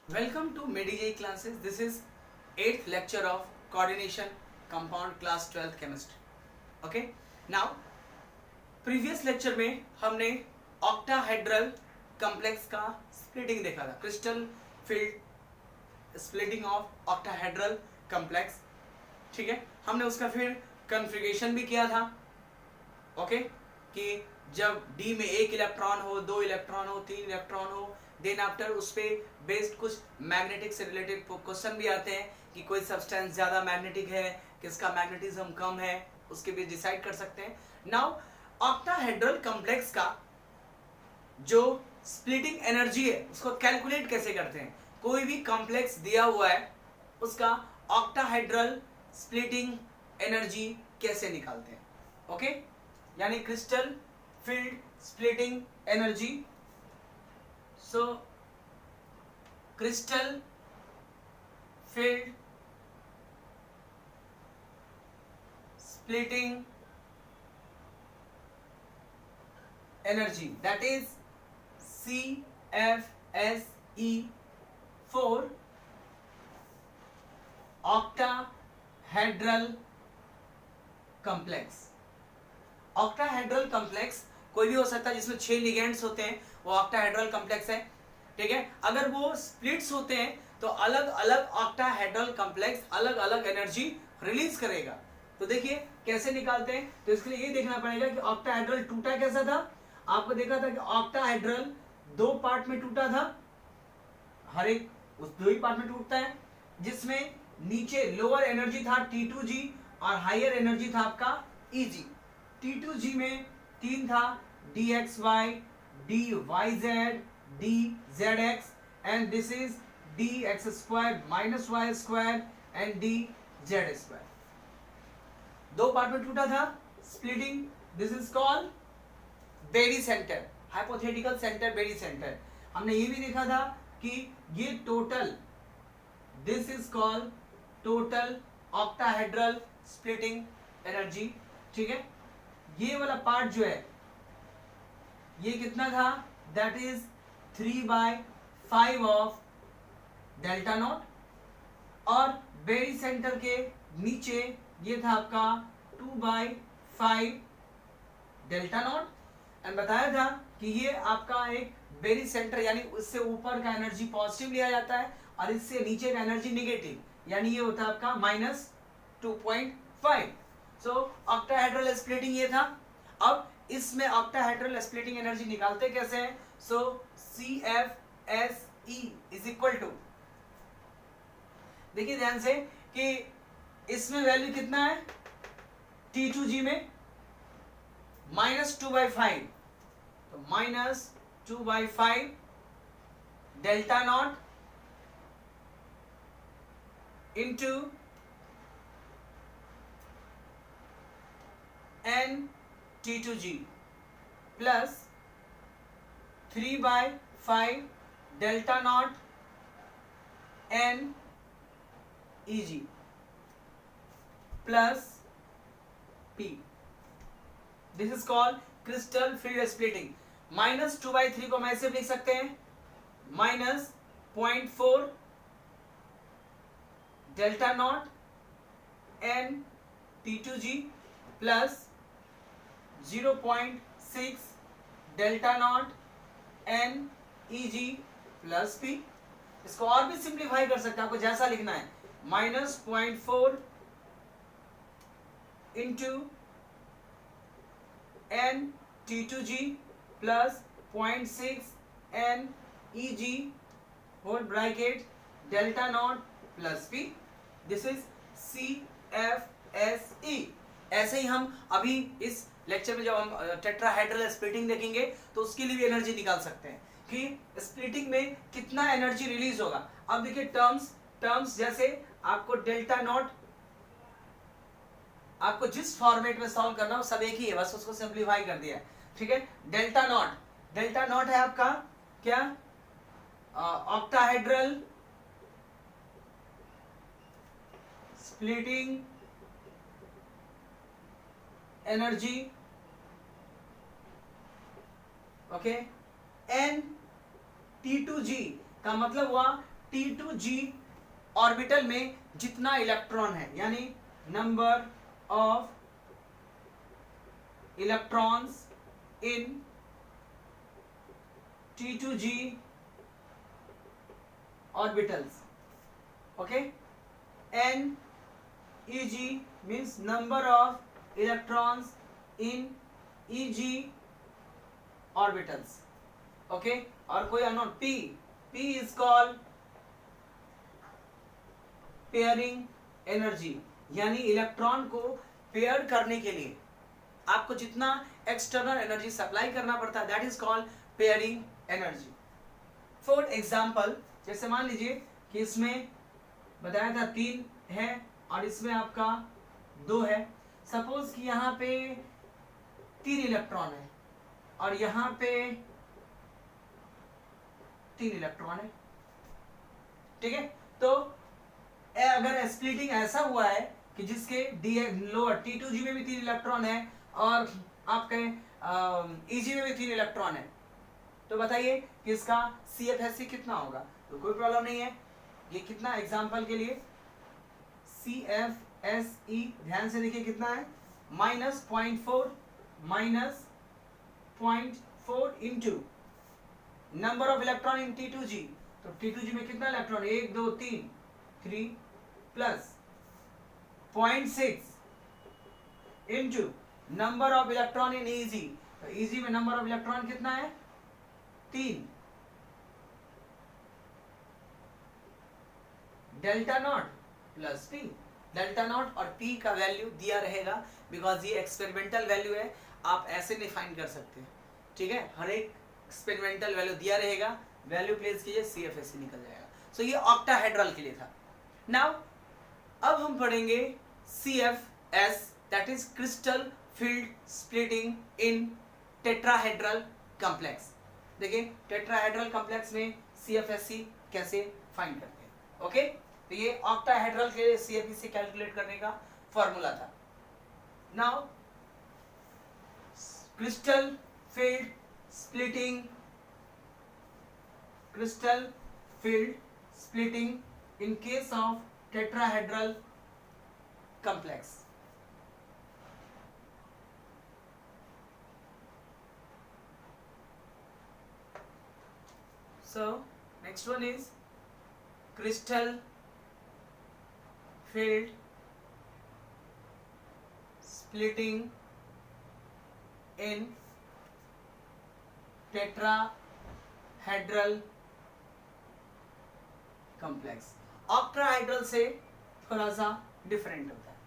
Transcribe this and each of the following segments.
Welcome to MediJ classes. This is 8th lecture of coordination compound class 12th chemistry. Okay. Now previous lecture में हमने octahedral complex का splitting देखा था. Crystal field splitting of octahedral complex. ठीक है. हमने उसका फिर configuration भी किया था. ओके कि जब D में एक इलेक्ट्रॉन हो, दो इलेक्ट्रॉन हो, तीन इलेक्ट्रॉन हो, देन आफ्टर उस पे बेस्ड कुछ मैग्नेटिक से रिलेटेड क्वेश्चन भी आते हैं कि कोई सब्सटेंस ज्यादा मैग्नेटिक है, किसका मैग्नेटिज्म कम है, उसके भी डिसाइड कर सकते हैं. नाउ ऑक्टाहेड्रल कॉम्प्लेक्स का जो स्प्लिटिंग एनर्जी है उसको कैलकुलेट कैसे करते हैं. कोई भी कॉम्प्लेक्स दिया हुआ है उसका ऑक्टाहेड्रल स्प्लिटिंग एनर्जी कैसे निकालते हैं. ओके यानी crystal field splitting energy. So crystal field splitting energy, that is CFSE for octahedral complex. Octahedral complex कोई भी हो सकता है जिसमें 6 लिगेंड्स होते हैं, वो ऑक्टाहेड्रल कॉम्प्लेक्स है. ठीक है. अगर वो स्प्लिट्स होते हैं तो अलग अलग ऑक्टाहेड्रल कॉम्प्लेक्स अलग अलग एनर्जी रिलीज करेगा. तो देखिए कैसे निकालते हैं. तो इसके लिए ये देखना पड़ेगा कि ऑक्टाहेड्रल टूटा कैसा था. आपको देखा था कि ऑक्टाहेड्रल दो पार्ट में टूटा था. हर एक उस दो ही पार्ट में टूटता है, जिसमें नीचे लोअर एनर्जी था T2G और हायर एनर्जी था आपका EG. T2G में 3 था dxy, dyz, dzx and this is dx square minus y square and dz square. दो पार्ट में टूटा था. Splitting this is called barycentre, hypothetical centre barycentre. हमने ये भी देखा था कि ये total this is called total octahedral splitting energy. ठीक है. ये वाला पार्ट जो है ये कितना था, that is 3/5 of delta not. और बेरी सेंटर के नीचे ये था आपका 2/5 डेल्टा नॉट. एंड बताया था कि ये आपका एक बेरी सेंटर यानी उससे ऊपर का एनर्जी पॉजिटिव लिया जाता है और इससे नीचे का एनर्जी नेगेटिव, यानी ये होता है आपका -2.5. सो ऑक्टाहेड्रल स्प्लिटिंग ये था. अब इसमें ऑक्टाहेड्रल स्प्लिटिंग एनर्जी निकालते कैसे हैं. सो CFSE इज इक्वल टू, देखिए ध्यान से कि इसमें वैल्यू कितना है T2G में -2/5, तो -2/5 delta not into n T2G plus 3/5 delta not n EG plus P. This is called crystal field splitting. -2/3 को हम ऐसे लिख सकते हैं -0.4 delta not n T2G plus 0.6 delta not n EG plus P. इसको और भी सिंप्लीफाई कर सकते हैं, आपको जैसा लिखना है -0.4 into n T2G plus 0.6 n EG whole bracket delta naught plus P. This is CFSE. ऐसे ही हम अभी इस लेक्चर में जब हम टेट्राहेड्रल स्प्लिटिंग देखेंगे तो उसके लिए भी एनर्जी निकाल सकते हैं कि स्प्लिटिंग में कितना एनर्जी रिलीज होगा. अब देखिए टर्म्स जैसे आपको डेल्टा नॉट, आपको जिस फॉर्मेट में सॉल्व करना हो सब एक ही है, बस उसको सिंप्लीफाई कर दिया है. ठीक है. डेल्टा नॉट है आपका क्या, octahedral splitting energy. Okay. n T2G का मतलब हुआ T2G ऑर्बिटल में जितना इलेक्ट्रॉन है, यानी number of electrons in T2G orbitals. Okay, NEG means number of electrons in EG orbitals. Okay, और कोई unknown P is called pairing energy, यानी इलेक्ट्रॉन को पेयर करने के लिए आपको जितना एक्सटर्नल एनर्जी सप्लाई करना पड़ता है, that is called pairing energy. For example, जैसे मान लीजिए कि इसमें बताया था 3 है और इसमें आपका 2 है. सपोज कि यहाँ पे 3 इलेक्ट्रॉन है और यहाँ पे 3 इलेक्ट्रॉन है. ठीक है, तो अगर स्प्लिटिंग ऐसा हुआ है कि जिसके लोअर T2G में भी 3 इलेक्ट्रॉन है और आपके EG में भी 3 इलेक्ट्रॉन है, तो बताइए कि इसका CFSE कितना होगा. तो कोई प्रॉब्लम नहीं है. ये कितना, एग्जांपल के लिए CFSE ध्यान से देखिए कितना है, -0.4 into number of electron in T2G. तो T2G में कितना electron, 1 2 3 plus 0.6 into number of electron in EG. तो EG में नंबर ऑफ इलेक्ट्रॉन कितना है, 3. Delta naught plus P. Delta not और P का वैल्यू दिया रहेगा, बिकॉज ये एक्सपेरिमेंटल वैल्यू है, आप ऐसे डिफाइन कर सकते हैं. ठीक है, हर एक एक्सपेरिमेंटल वैल्यू दिया रहेगा, वैल्यू प्लेस कीजिए, CFSE निकल जाएगा. सो ये ऑक्टाहेड्रल के लिए था. नाउ अब हम पढ़ेंगे CFS, that is crystal field splitting in tetrahedral complex. देखिए टेट्राहेड्रल कॉम्प्लेक्स में CFSE कैसे फाइंड करते हैं. ओके, तो ये ऑक्टाहेड्रल के लिए CFSE कैलकुलेट करने का फॉर्मूला था. Now crystal field splitting, crystal field splitting in case of tetrahedral complex. So next one is crystal field splitting in tetrahedral complex. Octahedral से थोड़ा सा डिफरेंट होता है.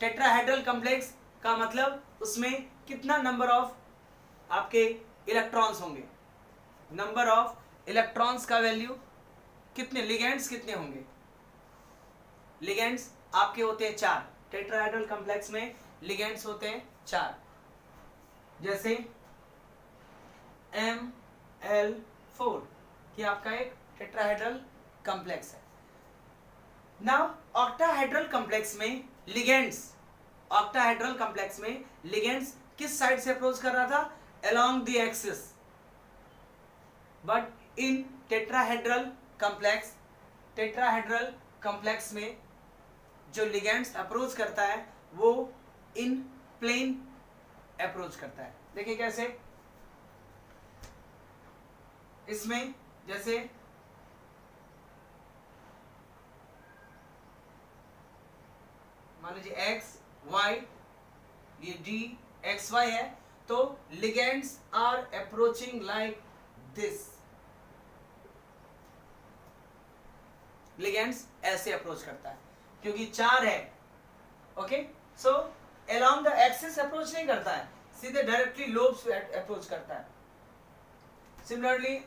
टेट्राहेड्रल कॉम्प्लेक्स का मतलब उसमें कितना नंबर ऑफ आपके इलेक्ट्रॉन्स होंगे, नंबर ऑफ इलेक्ट्रॉन्स का वैल्यू कितने, लिगेंड्स कितने होंगे. लिगेंड्स आपके होते हैं 4. टेट्राहेड्रल कॉम्प्लेक्स में लिगेंड्स होते हैं 4, जैसे ML4 कि आपका एक टेट्राहेड्रल कॉम्प्लेक्स है. नाउ ऑक्टाहेड्रल कॉम्प्लेक्स में लिगेंड्स, ऑक्टाहेड्रल कॉम्प्लेक्स में लिगेंड्स किस साइड से अप्रोच कर रहा था, along the axis. But in tetrahedral complex, tetrahedral complex में जो लिगेंड्स अप्रोच करता है वो इन प्लेन अप्रोच करता है. देखिए कैसे, इसमें जैसे मान लीजिए X Y, ये D X Y है, तो ligands are approaching like this. Ligands ऐसे अप्रोच करता है क्योंकि 4 है. Okay, so along the axis approach नहीं करता है, सीधे डायरेक्टली लोब्स पे अप्रोच करता है. Similarly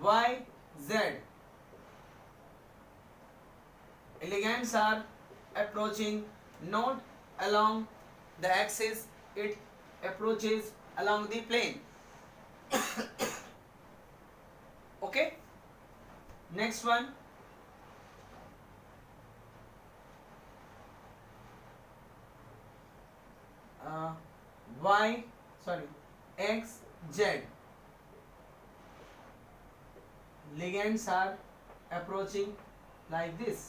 Y Z, ligands are approaching not along the axis, it approaches along the plane. Okay, next one, X Z. ligands are approaching like this,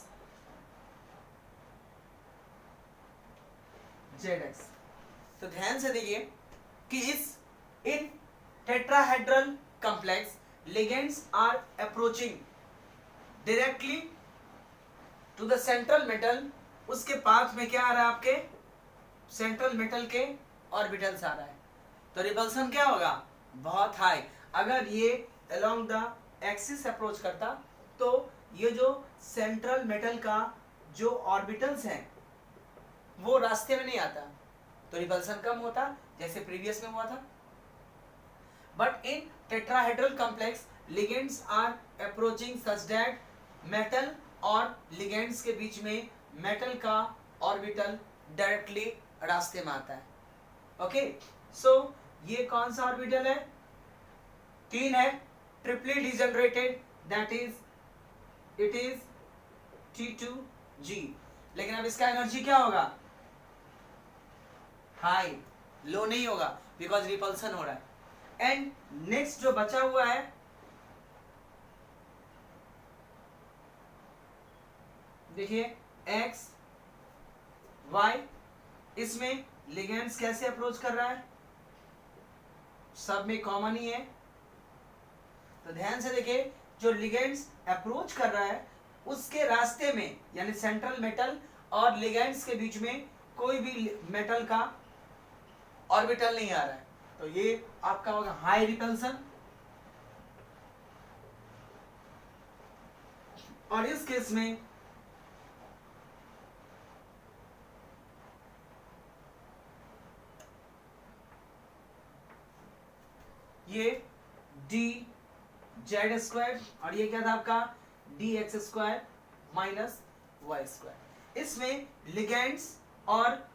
ZX। तो ध्यान से देखिए कि इन tetrahedral complex ligands are approaching directly to the central metal। उसके path में क्या आ रहा है, आपके सेंट्रल मेटल के ऑर्बिटल्स आ रहा है, तो रिपल्सन क्या होगा, बहुत हाई। अगर ये अलोंग द एक्सिस अप्रोच करता तो ये जो सेंट्रल मेटल का जो ऑर्बिटल्स हैं वो रास्ते में नहीं आता, तो रिपल्सन कम होता जैसे प्रीवियस में हुआ था। But in tetrahedral complex ligands are approaching such that metal और लिगेंड्स के बीच में मेटल का ऑर्बिटल डायरेक्टली रास्ते में आता है। ओके, सो ये कौन सा ऑर्बिटल है, 3 है, triply degenerated, that is it is T2G। लेकिन अब इसका एनर्जी क्या होगा, हाई, लो नहीं होगा बिकॉज रिपल्सन हो रहा है। एंड नेक्स्ट जो बचा हुआ है देखिए X Y, इसमें लिगेंड्स कैसे अप्रोच कर रहा है, सब में कॉमन ही है। तो ध्यान से देखिए, जो लिगेंड्स अप्रोच कर रहा है उसके रास्ते में यानी सेंट्रल मेटल और लिगेंड्स के बीच में कोई भी मेटल का ऑर्बिटल नहीं आ रहा है, तो ये आपका होगा हाई रिपल्सन। और इस केस में ये dz² और ये क्या था आपका dx² माइनस y²। इसमें लिगेंड्स और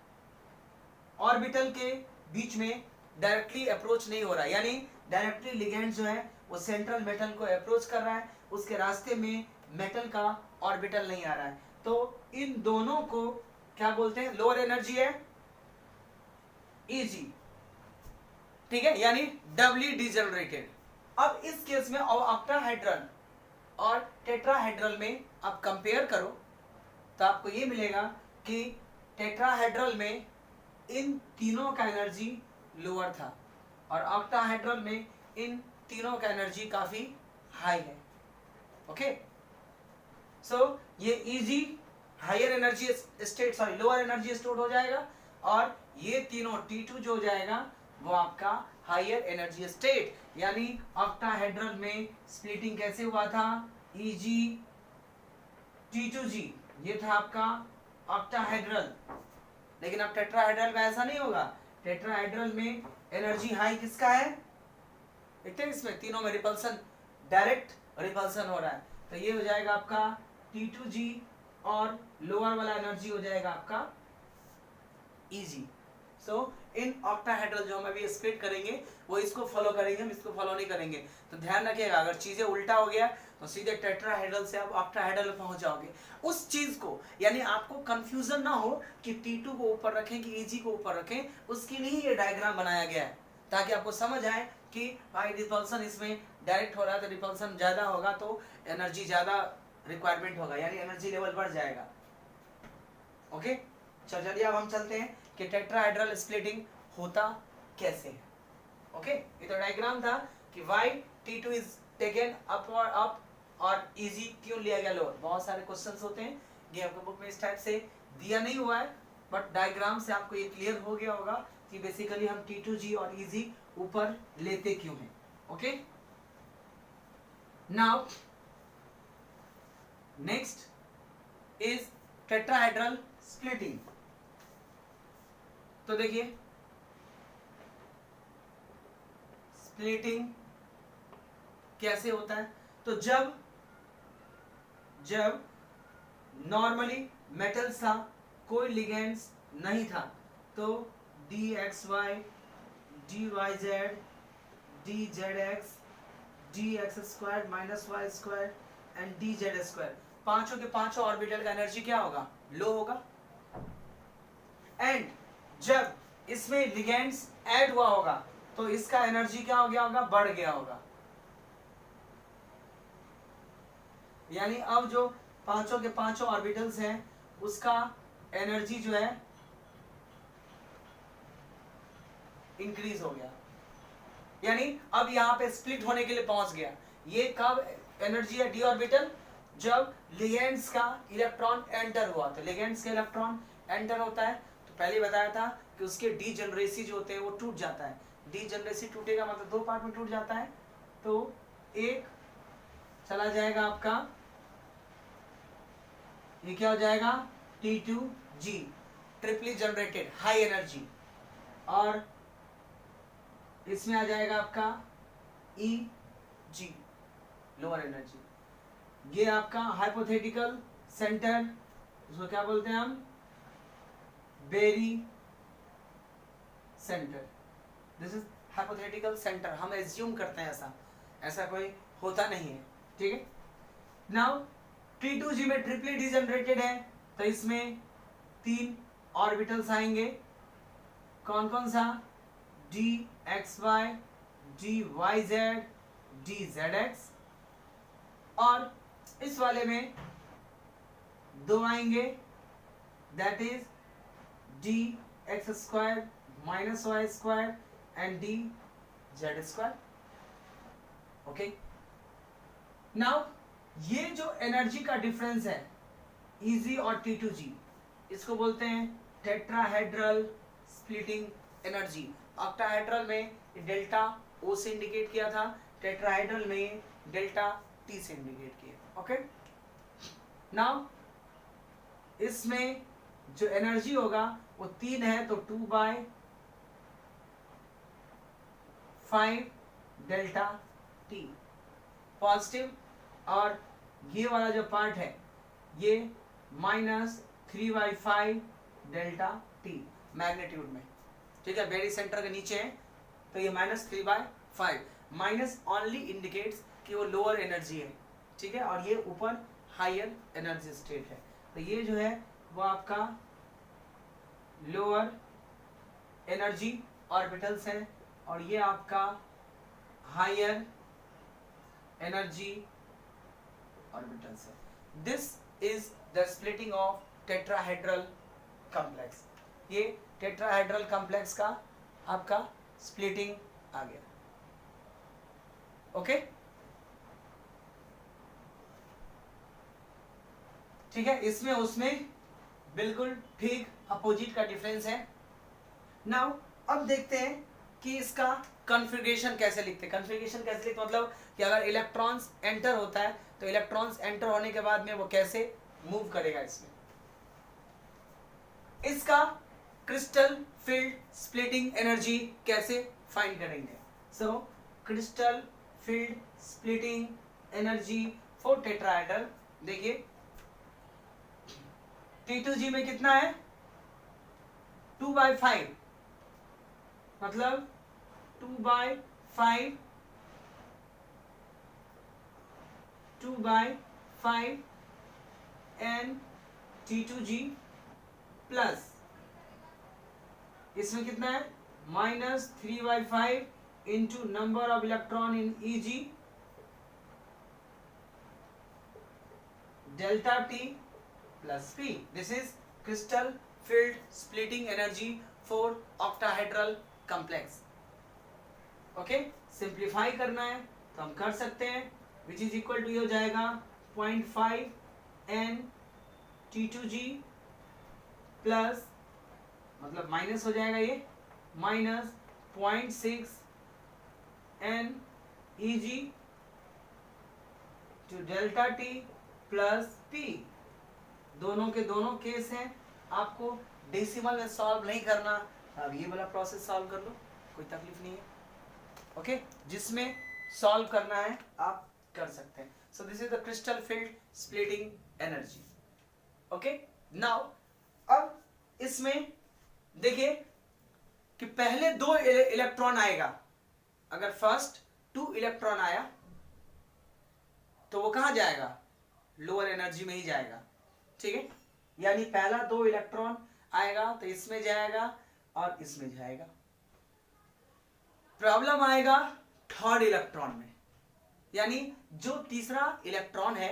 ऑर्बिटल के बीच में डायरेक्टली अप्रोच नहीं हो रहा है, यानी डायरेक्टली लिगेंड जो है वो सेंट्रल मेटल को अप्रोच कर रहा है, उसके रास्ते में मेटल का ऑर्बिटल नहीं आ रहा है। तो इन दोनों को क्या बोलते हैं, लोअर एनर्जी है Eg, ठीक है, यानी डबली डिजनरेटेड। अब इस केस में ऑक्टाहेड्रल और टेट्राहेड्रल में आप कंपेयर करो तो आपको ये मिलेगा कि टेट्राहेड्रल में इन तीनों का एनर्जी लोअर था और ऑक्टाहेड्रल में इन तीनों का एनर्जी काफी हाई है। ओके, सो ये Eg higher energy state, sorry lower energy state हो जाएगा, और ये तीनों T2 जो हो जाएगा वो आपका हायर एनर्जी स्टेट। यानी ऑक्टाहेड्रल में स्प्लिटिंग कैसे हुआ था, Eg T2G, ये था आपका ऑक्टाहेड्रल। लेकिन अब टेट्राहेड्रल में ऐसा नहीं होगा, टेट्राहेड्रल में एनर्जी हाई किसका है, देखते हैं इसमें तीनों में रिपल्सन, डायरेक्ट रिपल्सन हो रहा है, तो ये हो जाएगा आपका T2G और लोअर वाला एनर्जी हो जाएगा आपका Eg। सो इन ऑक्टाहेड्रल जो हम अभी स्प्लिट करेंगे वो इसको फॉलो करेंगे, हम इसको फॉलो नहीं करेंगे। तो ध्यान रखिएगा, अगर चीजें उल्टा हो गया तो सीधे टेट्राहेड्रल से आप ऑक्टाहेड्रल में पहुंच जाओगे। उस चीज को, यानी आपको कंफ्यूजन ना हो कि T2 को ऊपर रखें कि Eg को ऊपर रखें, उसके लिए ये डायग्राम बनाया गया है ताकि आपको समझ आए कि भाई रिपल्सन इसमें डायरेक्ट हो रहा है तो रिपल्सन ज्यादा होगा तो एनर्जी ज्यादा रिक्वायरमेंट होगा, यानी एनर्जी लेवल बढ़ जाएगा। ओके, चलिए अब हम चलते हैं कि टेट्राहेड्रल स्प्लिटिंग होता कैसे है। ओके, ये तो डायग्राम था कि why T2 is taken upward up और Eg क्यों लिया गया लोअर। बहुत सारे क्वेश्चंस होते हैं, ये आपको बुक में इस टाइप से दिया नहीं हुआ है, बट डायग्राम से आपको ये क्लियर हो गया होगा कि बेसिकली हम T2G और Eg ऊपर लेते क्यों हैं। Okay, now next is tetrahedral splitting. तो देखिए स्प्लिटिंग कैसे होता है, तो जब नॉर्मली मेटल्स था, कोई लिगेंड्स नहीं था, तो dxy dyz dzx dx² minus y² and dz², पांचों के पांचों ऑर्बिटल का एनर्जी क्या होगा, लो होगा। एंड जब इसमें लिगेंड्स ऐड हुआ होगा तो इसका एनर्जी क्या हो गया होगा, बढ़ गया होगा। यानी अब जो पांचों के पांचों ऑर्बिटल्स हैं उसका एनर्जी जो है इंक्रीज हो गया, यानी अब यहाँ पे स्प्लिट होने के लिए पहुंच गया। ये कब एनर्जी है डी ऑर्बिटल? जब लिगेंड्स का इलेक्ट्रॉन एंटर हुआ। तो लिगेंड्स का इलेक्ट्रॉन एंटर होता है तो पहले बताया था कि उसके डीजेनरेसी जो होते हैं वो टूट जाता है। डीजेनरेसी टूटेगा मतलब दो पार्ट में टूट जाता है। तो एक चला जाएगा आपका, ये क्या हो जाएगा T2G, ट्रिपली जनरेटेड हाई एनर्जी, और इसमें आ जाएगा आपका EG, लोअर एनर्जी। ये आपका हाइपोथेटिकल सेंटर, उसको क्या बोलते हैं हम? Barycentre. This is hypothetical centre, हम एज्यूम करते हैं ऐसा कोई होता नहीं है, ठीक है। नाउ T2G में ट्रिपली डिजनरेटेड है तो इसमें 3 ऑर्बिटल्स आएंगे। कौन कौन सा? DXY, DYZ, DZX, और इस वाले में 2 आएंगे, that is DX² -Y² and DZ²। Okay, now ये जो एनर्जी का डिफरेंस है EG और T2G, इसको बोलते हैं टेट्राहेड्रल स्प्लिटिंग एनर्जी। ऑक्टाहेड्रल में डेल्टा O से इंडिकेट किया था, टेट्राहेड्रल में डेल्टा T से इंडिकेट किया। ओके, नाउ इसमें जो एनर्जी होगा वो 3 है तो 2/5 डेल्टा T पॉजिटिव, और ये वाला जो पार्ट है ये -3/5 डेल्टा T मैग्नीट्यूड में, ठीक है। बेरी सेंटर के नीचे है तो ये -3/5, माइनस ओनली इंडिकेट्स कि वो लोअर एनर्जी है, ठीक है, और ये ऊपर हायर एनर्जी स्टेट है। तो ये जो है वो आपका लोअर एनर्जी ऑर्बिटल्स है और ये आपका हायर एनर्जी ऑर्बिटल्स है। This is the splitting of tetrahedral complex. ये टेट्राहेड्रल कॉम्प्लेक्स का आपका स्प्लिटिंग आ गया। ओके, ठीक है, इसमें उसमें बिल्कुल ठीक अपोजिट का डिफरेंस है। नाउ अब देखते हैं कि इसका कॉन्फ़िगरेशन कैसे लिखते हैं। कॉन्फ़िगरेशन कैसे लिखते मतलब कि अगर इलेक्ट्रॉन्स एंटर होता है तो इलेक्ट्रॉन्स एंटर होने के बाद में वो कैसे मूव करेगा। इसमें इसका क्रिस्टल फील्ड स्प्लिटिंग एनर्जी कैसे फाइंड करेंगे। So crystal field splitting energy for tetrahedral, देखिए T2G में कितना है 2/5, मतलब 2/5 एन T2G प्लस इसमें कितना है -3/5 into number of electron in EG delta T plus P. This is crystal field splitting energy for octahedral complex. Okay, simplify करना है तो हम कर सकते हैं, विच इज इक्वल टू ये हो जाएगा 0.5 n T2G प्लस, मतलब माइनस हो जाएगा ये -0.6 n EG two delta T plus P। दोनों के दोनों केस हैं, आपको डेसिमल में सॉल्व नहीं करना, अब ये वाला प्रोसेस सॉल्व कर लो, कोई तकलीफ नहीं है। ओके, जिसमें सॉल्व करना है आप कर सकते हैं। So this is the crystal field splitting energy. Okay, now अब इसमें देखिए कि पहले 2 इलेक्ट्रॉन आएगा। अगर फर्स्ट 2 इलेक्ट्रॉन आया तो वो कहां जाएगा, लोअर एनर्जी में ही जाएगा, ठीक है। यानी पहला 2 इलेक्ट्रॉन आएगा तो इसमें जाएगा और इसमें जाएगा। प्रॉब्लम आएगा थर्ड इलेक्ट्रॉन में, यानी जो तीसरा इलेक्ट्रॉन है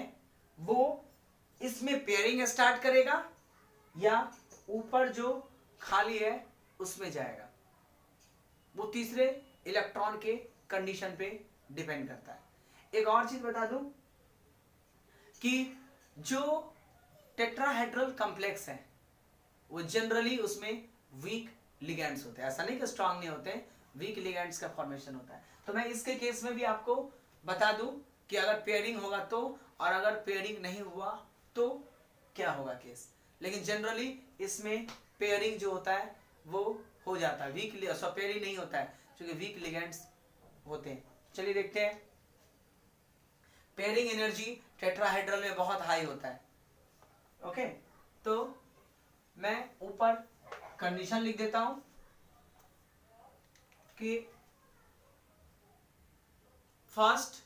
वो इसमें पेयरिंग स्टार्ट करेगा या ऊपर जो खाली है उसमें जाएगा, वो तीसरे इलेक्ट्रॉन के कंडीशन पे डिपेंड करता है। एक और चीज बता दूं कि जो टेट्राहेड्रल कॉम्प्लेक्स है वो जनरली उसमें वीक लिगेंड्स होते हैं, ऐसा नहीं कि स्ट्रांग नहीं होते, वीक लिगेंड्स का फॉर्मेशन होता है। तो मैं इसके केस में भी आपको बता दूं कि अगर पेयरिंग होगा तो, और अगर पेयरिंग नहीं हुआ तो क्या होगा केस। लेकिन जनरली इसमें पेयरिंग जो होता है वो हो जाता है, वीक पेयरिंग नहीं होता है क्योंकि वीक लिगेंड्स होते हैं। चलिए देखते हैं, पेयरिंग एनर्जी टेट्राहेड्रल में बहुत हाई होता है। ओके, तो मैं ऊपर कंडीशन लिख देता हूं कि first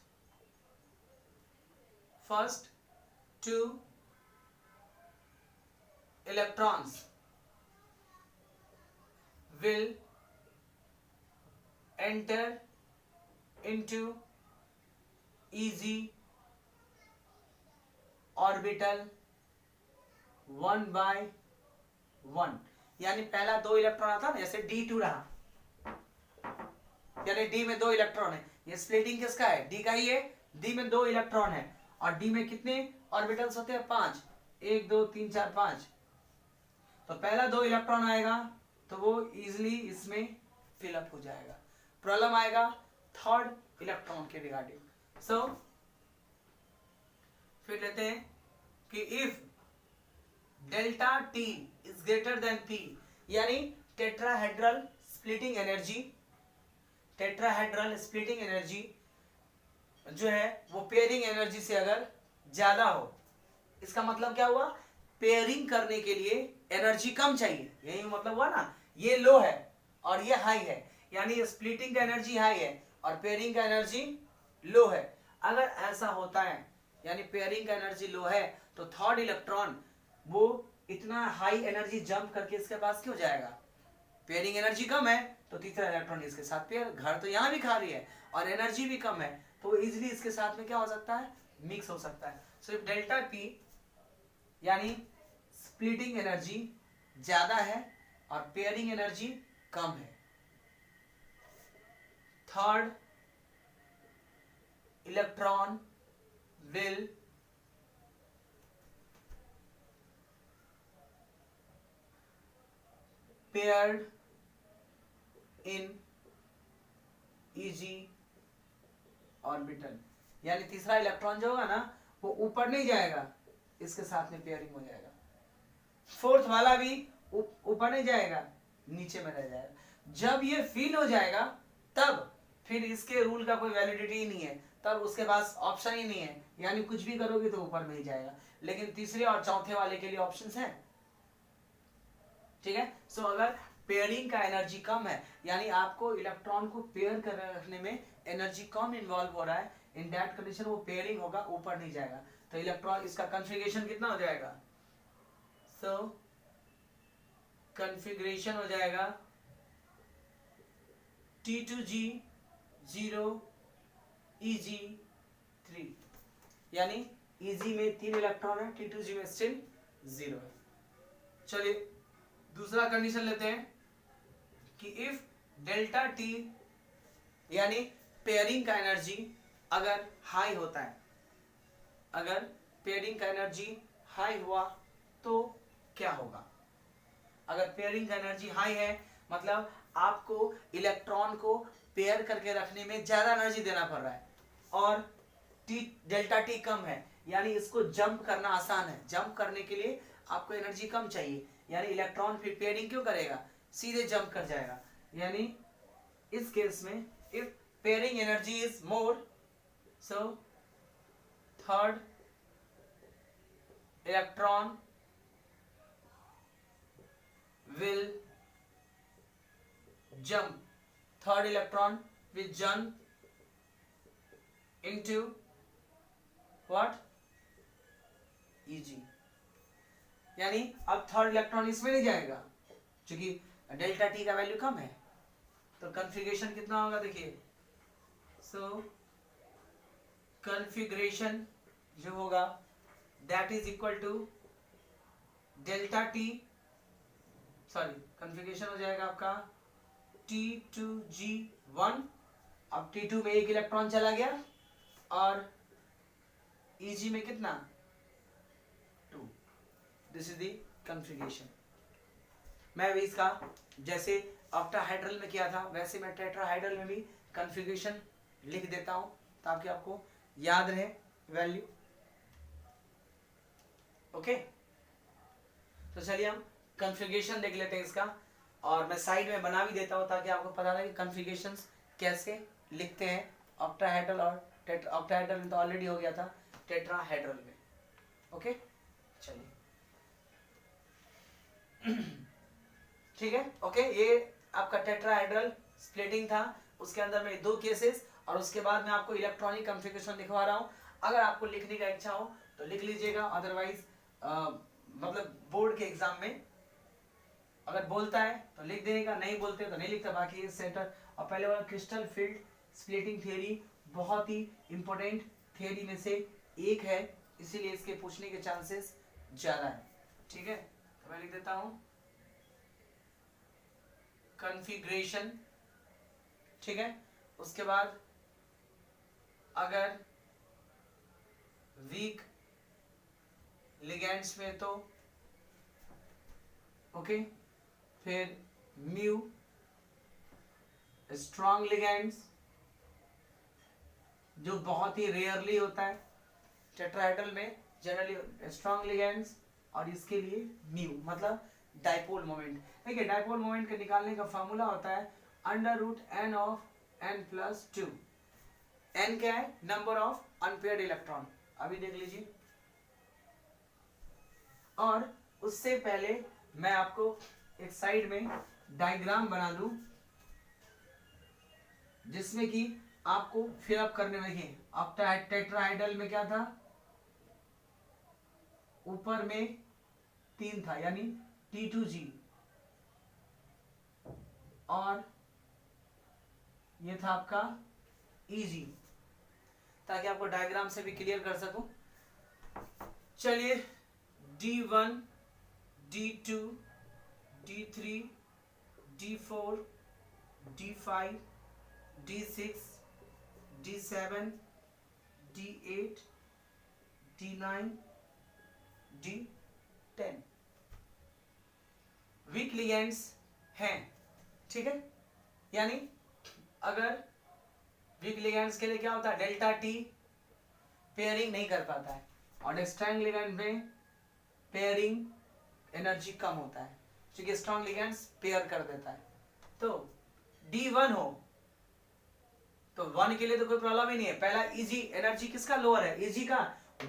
two electrons will enter into easy orbital 1 by 1, यानी पहला 2 इलेक्ट्रॉन आता है, जैसे D2 रहा, यानी D में 2 इलेक्ट्रॉन है, ये स्प्लिटिंग किसका है, D का ही है। D में 2 इलेक्ट्रॉन है और D में कितने ऑर्बिटल्स होते हैं, 5, 1 2 3 4 5। तो पहला 2 इलेक्ट्रॉन आएगा तो वो इजिली इसमें फिलअप हो जाएगा। प्रॉब्लम आएगा थर्ड इलेक्ट्रॉन के रिगार्डिंग। सो फिर लेते हैं कि if delta T is greater than P, यानी टेट्राहेड्रल स्प्लिटिंग एनर्जी जो है वो पेयरिंग एनर्जी से अगर ज्यादा हो, इसका मतलब क्या हुआ, पेयरिंग करने के लिए एनर्जी कम चाहिए, यही मतलब हुआ ना। ये लो है और ये हाई है, यानी स्प्लिटिंग का एनर्जी हाई है और पेयरिंग का एनर्जी लो है। अगर ऐसा होता है यानी पेयरिंग का एनर्जी लो है तो थर्ड इलेक्ट्रॉन वो इतना हाई एनर्जी जंप करके इसके पास क्यों जाएगा, पेयरिंग एनर्जी कम है तो तीसरा इलेक्ट्रॉन इसके साथ पेयर, घर तो यहां भी खा रही है और एनर्जी भी कम है तो इजिली इसके साथ में क्या हो सकता है, मिक्स हो सकता है। सो इफ डेल्टा पी यानी स्प्लिटिंग एनर्जी ज्यादा है और पेयरिंग एनर्जी कम है, third electron will paired in easy orbital, यानी तीसरा इलेक्ट्रॉन जो होगा ना वो ऊपर नहीं जाएगा, इसके साथ में पेयरिंग हो जाएगा। फोर्थ वाला भी ऊपर नहीं जाएगा, नीचे में रह जाएगा। जब ये फील हो जाएगा तब फिर इसके रूल का कोई वैलिडिटी ही नहीं है, तब उसके पास ऑप्शन ही नहीं है, यानी कुछ भी करोगे तो ऊपर में ही जाएगा। लेकिन तीसरे और चौथे वाले के लिए ऑप्शंस हैं, ठीक है। सो अगर पेयरिंग का एनर्जी कम है यानी आपको इलेक्ट्रॉन को पेयर कर रखने में एनर्जी कम इन्वॉल्व हो रहा है, इन दैट कंडीशन वो पेयरिंग होगा, ऊपर नहीं जाएगा। तो इलेक्ट्रॉन इसका कॉन्फ़िगरेशन कितना हो जाएगा, सो कॉन्फ़िगरेशन हो जाएगा T2G0 EG3, यानी EG में 3 इलेक्ट्रॉन है, T2G में स्टिल 0 है। चलिए दूसरा कंडीशन लेते हैं कि इफ डेल्टा टी यानी पेयरिंग का एनर्जी अगर हाई होता है, अगर पेयरिंग का एनर्जी हाई हुआ तो क्या होगा। अगर पेयरिंग का एनर्जी हाई है मतलब आपको इलेक्ट्रॉन को पेयर करके रखने में ज्यादा एनर्जी देना पड़ रहा है और डेल्टा टी कम है यानी इसको जंप करना आसान है, जंप करने के लिए आपको एनर्जी कम चाहिए, यानी इलेक्ट्रॉन फिर पेयरिंग क्यों करेगा, सीधे जंप कर जाएगा। यानी इस केस में if pairing energy is more, so third electron will jump, third electron will jump into what, Eg, यानी अब थर्ड इलेक्ट्रॉन इसमें नहीं जाएगा क्योंकि डेल्टा टी का वैल्यू कम है। तो कॉन्फ़िगरेशन कितना होगा देखिए, सो कॉन्फ़िगरेशन जो होगा that is equal to delta T, sorry configuration हो जाएगा आपका T2G1। अब T2 में एक इलेक्ट्रॉन चला गया और Eg में कितना 2। This is the configuration. मैं भी इसका जैसे ऑक्टाहेड्रल में किया था वैसे मैं टेट्राहाइड्रल में भी कन्फिगरेशन लिख देता हूं ताकि आपको याद रहे वैल्यू। ओके, तो चलिए हम कन्फिगरेशन देख लेते हैं इसका, और मैं साइड में बना भी देता हूं ताकि आपको पता लगे कन्फिगरेशंस कैसे लिखते हैं ऑक्टाहेड्रल और ऑक्टाहेड्रल में तो ऑलरेडी हो गया था टेट्राहेड्रल में। ओके चलिए ठीक है। ओके, ये आपका टेट्राहेड्रल स्प्लिटिंग था, उसके अंदर में 2 केसेस, और उसके बाद मैं आपको इलेक्ट्रॉनिक कन्फिगरेशन लिखवा रहा हूं। अगर आपको लिखने का इच्छा हो तो लिख लीजिएगा, अदरवाइज मतलब बोर्ड के एग्जाम में अगर बोलता है तो लिख देने का, नहीं बोलते तो नहीं लिखता। बाकी सेंटर और पहले वाला क्रिस्टल फील्ड स्प्लिटिंग थ्योरी बहुत ही इंपॉर्टेंट थ्योरी में से एक है, इसीलिए इसके पूछने के चांसेस ज्यादा है। ठीक है, तो मैं लिख देता हूं कन्फिगरेशन। ठीक है, उसके बाद अगर वीक लिगेंड्स में तो ओके, फिर म्यू स्ट्रॉन्ग लिगेंड्स जो बहुत ही रेयरली होता है टेट्राहेड्रल में, जनरली स्ट्रॉन्ग लिगेंड्स, और इसके लिए म्यू मतलब डाइपोल मोमेंट। देखिए डाइपोल मोमेंट के निकालने का फॉर्मूला होता है √n ऑफ n+2। n क्या है? Number of unpaired electron. अभी देख लीजिए, और उससे पहले मैं आपको एक साइड में डायग्राम बना दूं जिसमें कि आपको फिलअप करने में ही टेट्राहाइड्रल में क्या था, ऊपर में 3 था यानी T2G, और ये था आपका Eg, ताकि आपको डायग्राम से भी क्लियर कर सकूं। चलिए D1, D2, D3, D4, D5, D6, D7, D8, D9, D10 week ligands हैं। ठीक है, यानी अगर वीक लिगेंड्स के लिए क्या होता है, डेल्टा टी पेयरिंग नहीं कर पाता है, और स्ट्रॉन्ग लिगेंड में पेयरिंग एनर्जी कम होता है क्योंकि स्ट्रॉन्ग लिगेंड्स पेयर कर देता है। तो D1 हो तो 1 के लिए तो कोई प्रॉब्लम ही नहीं है। पहला Eg एनर्जी किसका लोअर है, Eg का।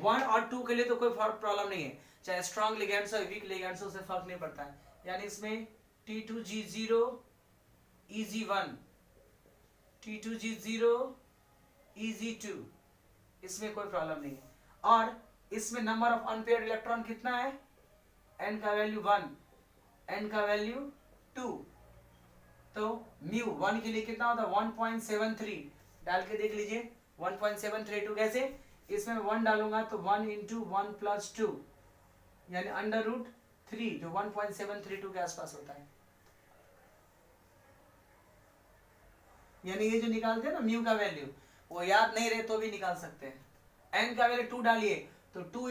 1 और 2 के लिए तो कोई प्रॉब्लम नहीं है, चाहे स्ट्रॉन्ग लिगेंड्स हो वीक लिगेंड्स हो, उससे फर्क नहीं पड़ता है। यानी इसमें T2G0 Eg1, T2G0 Eg2, इसमें कोई प्रॉब्लम नहीं है। और इसमें नंबर ऑफ अनपेयर्ड इलेक्ट्रॉन कितना है, n का वैल्यू 1, n का वैल्यू 2, तो म्यू 1 के लिए कितना होता है 1.73, डाल के देख लीजिए 1.732 कैसे, इसमें 1 डालूंगा तो 1 × 1 + 2 यानी √3 जो 1.732 के आसपास होता है। यानी ये जो निकालते हैं ना म्यू का वैल्यू, वो याद नहीं रहे तो भी निकाल सकते हैं। n का वैल्यू 2 डालिए तो 2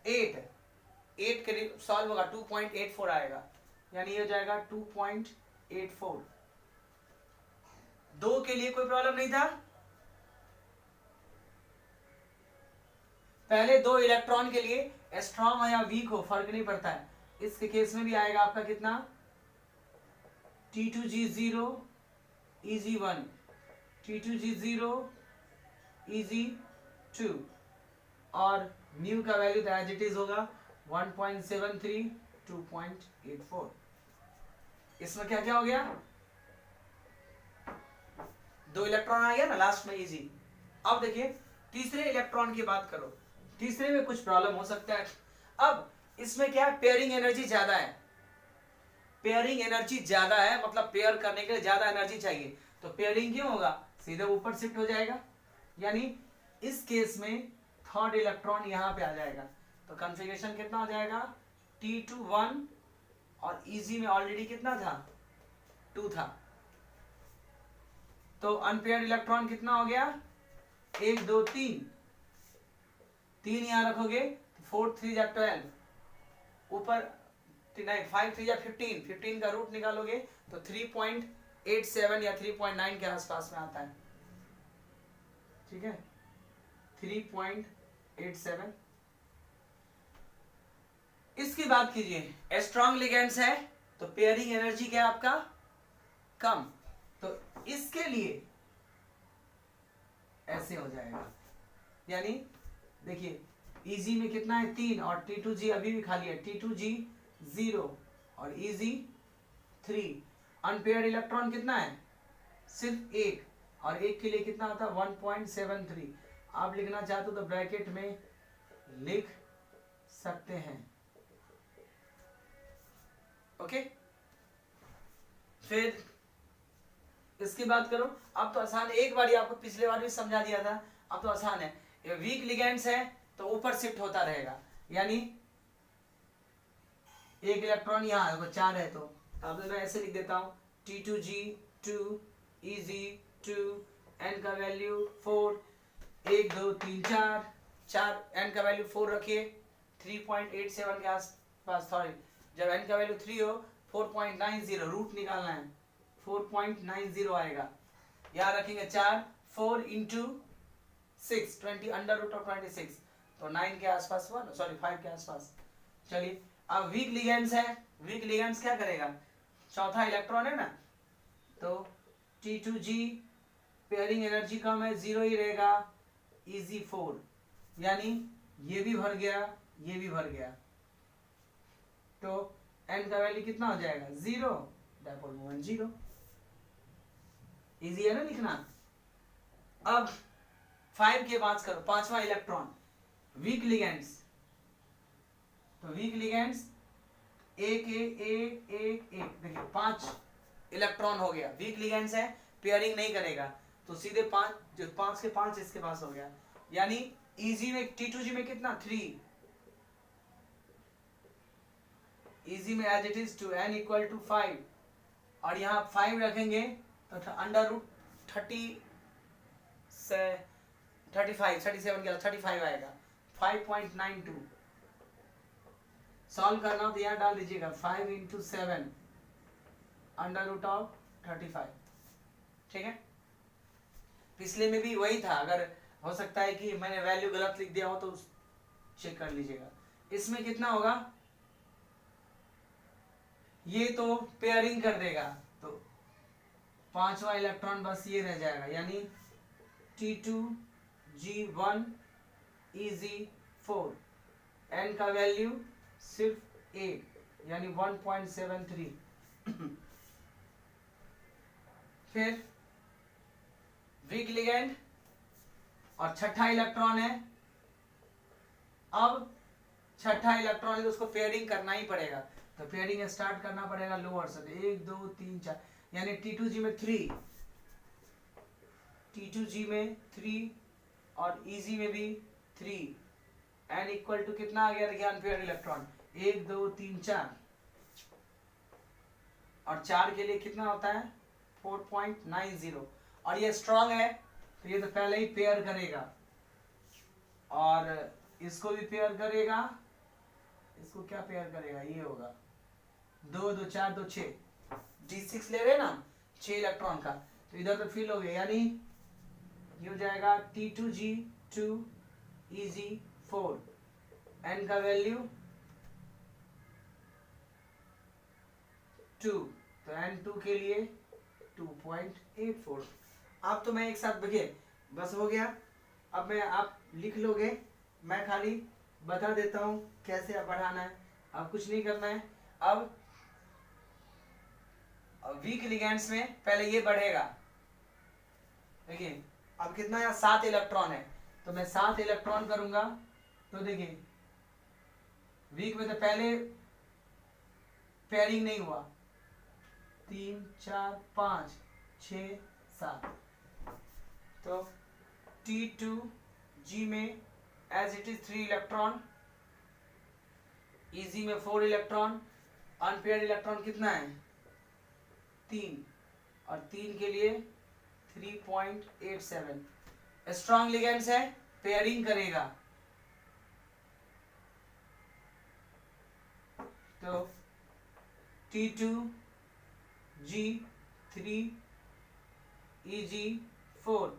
× 8 के लिए सॉल्व होगा 2.84 आएगा, यानी ये हो जाएगा 2.84। 2 के लिए कोई प्रॉब्लम नहीं था, पहले 2 इलेक्ट्रॉन के लिए स्ट्रॉन्ग हो या वीक हो फर्क नहीं पड़ता है। इसके केस में भी आएगा आपका कितना, T2G0 Eg1, T2G0 Eg2, और म्यू का वैल्यू तो एज इट इज होगा 1.73 2.84। इसमें क्या क्या हो गया, 2 इलेक्ट्रॉन आ गया ना लास्ट में Eg। अब देखिए तीसरे इलेक्ट्रॉन की बात करो, तीसरे में कुछ प्रॉब्लम हो सकता है। अब इसमें क्या है, पेयरिंग एनर्जी ज्यादा है, पेयरिंग एनर्जी ज्यादा है मतलब पेयर करने के लिए ज्यादा एनर्जी चाहिए, तो पेयरिंग क्यों होगा, सीधे ऊपर शिफ्ट हो जाएगा। यानी इस केस में थर्ड इलेक्ट्रॉन यहाँ पे आ जाएगा, तो कॉन्फ़िगरेशन कितना हो जाएगा, T2 1 और इजी में ऑलरेडी कितना था, 2 था, तो अनपेयर्ड इलेक्ट्रॉन कितना हो गया, 1 2 3, 3 यहाँ रखोगे तो 4 3 जा 12, ऊपर 5 3 जा 15, 15 का रूट निकालोगे तो 3.87 या 3.9 के आसपास में आता है, ठीक है, 3.87। इसकी बात कीजिए, स्ट्रॉन्ग लिगेंड्स है तो पेयरिंग एनर्जी क्या है आपका, कम, तो इसके लिए ऐसे हो जाएगा, यानी देखिए इजी में कितना है 3 और T2G अभी भी खाली है, T2G 0 और इजी 3, अनपेयर्ड इलेक्ट्रॉन कितना है, सिर्फ एक, और एक के लिए कितना आता है 1.73, आप लिखना चाहते हो तो ब्रैकेट में लिख सकते हैं, ओके। फिर इसकी बात करो, अब तो आसान, एक बार आपको पिछले बार भी समझा दिया था, अब तो आसान है, ये वीक लिगेंड्स है तो ऊपर शिफ्ट होता रहेगा, यानी एक इलेक्ट्रॉन यहाँ है, 4 है, तो अब मैं ऐसे लिख देता हूँ T2G 2, EG 2, N का वैल्यू 4, 1 2 3 4, N का वैल्यू 4 रखिए, 3.87 के आसपास, सॉरी जब N का वैल्यू 3 हो 4.90, रूट निकालना है, 4.90 आएगा, यहाँ रखेंगे 4, 4 इंटू 6, 20 अंडर रूट ऑफ 26, तो 9 के आसपास हुआ, सॉरी 5 के आसपास। चलिए अब वीक लिगेंड्स है, वीक लिगेंड्स क्या करेगा, चौथा इलेक्ट्रॉन है ना, तो T2G पेयरिंग एनर्जी कम है, 0 ही रहेगा, इजी 4, यानी ये भी भर गया, ये भी भर गया, तो N का वैल्यू कितना हो जाएगा 0, डायपोल मोमेंट 0, इजी है ना लिखना। अब 5 के बात करो, पांचवा इलेक्ट्रॉन, वीक लिगेंड्स, तो वीक लिगेंड्स एक देखिए 5 इलेक्ट्रॉन हो गया, वीक लिगेंड्स है, पेयरिंग नहीं करेगा, तो सीधे 5 जो 5 के 5 इसके पास हो गया, यानी इजी में T2G में कितना 3, इजी में as it is two N equal to 5, और यहाँ 5 रखेंगे तो अंडर रूट 30 से 35 37 के 35 आएगा, 5.92, सॉल्व करना हो तो यहाँ डाल दीजिएगा 5 इंटू 7 अंडर रूट ऑफ 35, ठीक है। पिछले में भी वही था, अगर हो सकता है कि मैंने वैल्यू गलत लिख दिया हो तो चेक कर लीजिएगा। इसमें कितना होगा, ये तो पेयरिंग कर देगा, तो पांचवा इलेक्ट्रॉन बस ये रह जाएगा, यानी T2G1 EG4, N का वैल्यू सिर्फ 1, यानी 1.73। फिर वीक लिगेंड और छठा इलेक्ट्रॉन है, अब छठा इलेक्ट्रॉन है तो उसको पेयरिंग करना ही पड़ेगा, तो पेयरिंग स्टार्ट करना पड़ेगा लोअर से, 1 2 3 4, यानी T2G में 3, T2G में 3 और EG में भी 3, N इक्वल टू कितना आ गया, देखिए अनपेयर्ड इलेक्ट्रॉन 1 2 3 4, और 4 के लिए कितना होता है 4.90, और ये स्ट्रॉन्ग है तो ये तो पहले ही पेयर करेगा, और इसको भी पेयर करेगा, इसको क्या पेयर करेगा, ये होगा 2 2 4 2 6, D6 ले रहे ना 6 इलेक्ट्रॉन का, तो इधर तो फिल हो गया, यानी ये हो जाएगा T2G2 EG4, N का वैल्यू 2, तो N2 के लिए 2.84। अब तो मैं एक साथ देखिए बस हो गया, अब मैं आप लिख लोगे, मैं खाली बता देता हूँ कैसे अब बढ़ाना है, अब कुछ नहीं करना है। अब वीक लिगेंड्स में पहले ये बढ़ेगा, देखिए अब कितना है 7 इलेक्ट्रॉन है, तो मैं 7 इलेक्ट्रॉन करूंगा, तो देखिए वीक में तो पहले पेयरिंग नहीं हुआ, 3 4 5 6 7, तो T2G में as it is 3 electron, EG में 4 इलेक्ट्रॉन, अनपेयर्ड इलेक्ट्रॉन कितना है 3, और 3 के लिए 3.87। स्ट्रॉन्ग लिगेंड्स है, पेयरिंग करेगा, तो T2G3 Eg4,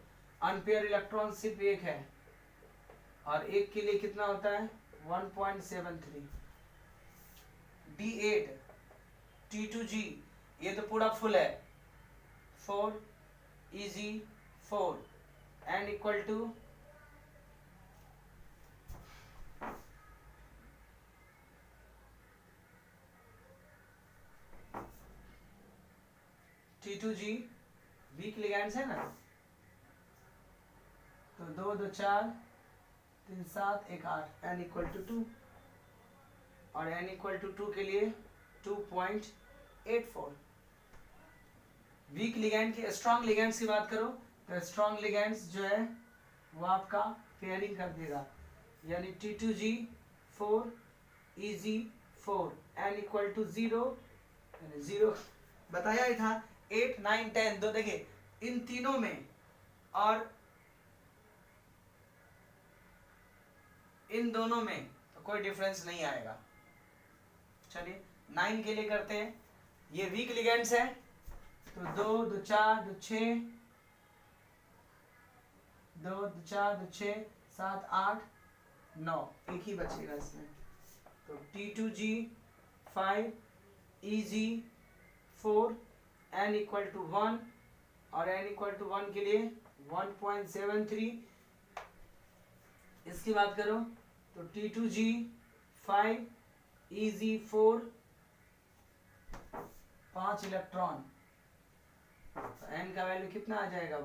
अनपेयर इलेक्ट्रॉन सिर्फ एक है, और एक के लिए कितना होता है 1.73। D8 T2G, ये तो पूरा फुल है, 4 Eg4 and equal to T2G weak ligands है ना, तो 2 2 4 3 7 1 8, n इक्वल टू 2, और n इक्वल टू 2 के लिए 2.84। वीक लिगेंड की, स्ट्रॉन्ग लिगेंड्स की बात करो तो स्ट्रॉन्ग लिगेंड्स जो है वो आपका पेयरिंग कर देगा, यानी T2G4 Eg4 n equal to 0, 0 बताया ही था, 8 9 10, दो देखिए इन तीनों में और इन दोनों में तो कोई डिफरेंस नहीं आएगा। चलिए 9 के लिए करते हैं, ये वीक लिगेंड्स है, तो 2 2 4 2 6, 2 2 4 2 6 7 8 9, एक ही बचेगा इसमें, तो T2G5 Eg4 n equal to 1, और n इक्वल टू 1 के लिए 1.73। इसकी बात करो तो T2G5 Eg4 5 इलेक्ट्रॉन, तो n का वैल्यू कितना आ जाएगा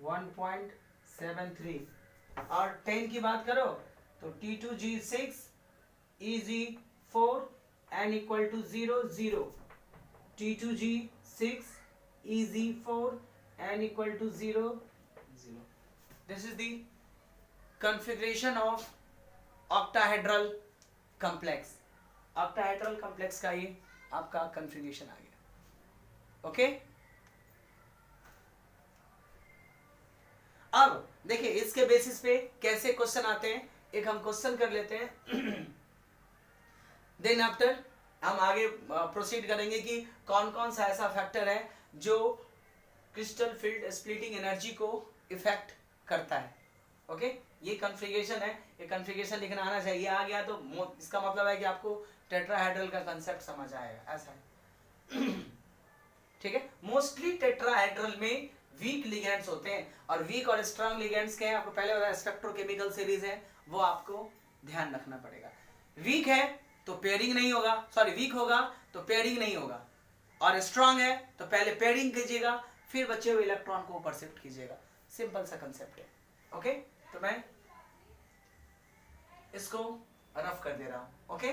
1.73। और 10 की बात करो तो T2G6 Eg4 n equal to 0 0, T2G6 Eg4 n equal to 0 0. This is the configuration of octahedral complex. Octahedral complex का ये आपका configuration आ गया, ओके। अब देखिए इसके बेसिस पे कैसे क्वेश्चन आते हैं, एक हम क्वेश्चन कर लेते हैं, देन आफ्टर हम आगे प्रोसीड करेंगे कि कौन कौन सा ऐसा फैक्टर है जो क्रिस्टल फील्ड स्प्लिटिंग एनर्जी को इफेक्ट करता है, ओके। ये कॉन्फ़िगरेशन है, ये कॉन्फ़िगरेशन लिखना आना चाहिए, आ गया तो इसका मतलब है कि आपको टेट्राहेड्रल का कंसेप्ट समझ आएगा, ऐसा है। ठीक है, मोस्टली टेट्राहेड्रल में वीक लिगेंड्स होते हैं, और वीक और स्ट्रांग लिगेंड्स के हैं आपको पहले बताया, स्पेक्ट्रोकेमिकल सीरीज है, वो आपको ध्यान रखना पड़ेगा। वीक है तो पेयरिंग नहीं होगा, सॉरी वीक होगा तो पेयरिंग नहीं होगा, और स्ट्रांग है तो पहले पेयरिंग कीजिएगा, फिर बचे हुए इलेक्ट्रॉन को ऊपर शिफ्ट कीजिएगा, सिंपल सा कंसेप्ट है, ओके। तो मैं इसको रफ कर दे रहा हूं, ओके।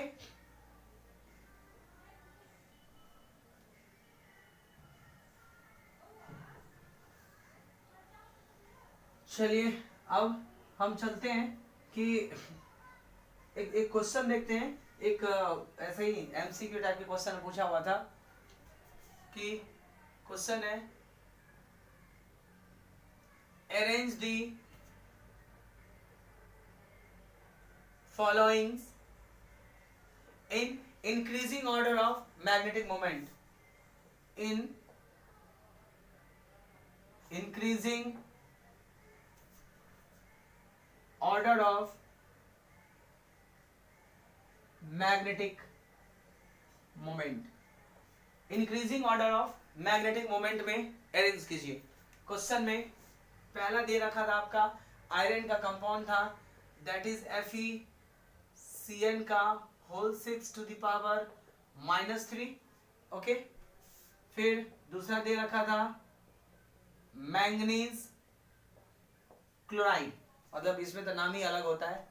चलिए अब हम चलते हैं कि एक क्वेश्चन देखते हैं, एक ऐसे ही एमसीक्यू टाइप के क्वेश्चन पूछा हुआ था कि क्वेश्चन है arrange the following in increasing order of magnetic moment, in increasing order of magnetic moment, increasing order of magnetic moment में अरेंज कीजिए। क्वेश्चन में पहला दे रखा था आपका आयरन का कंपाउंड था, दैट इज FeCN का whole 6 to the power -3, okay. फिर दूसरा दे रखा था मैंगनीज क्लोराइड, मतलब इसमें तो नाम ही अलग होता है,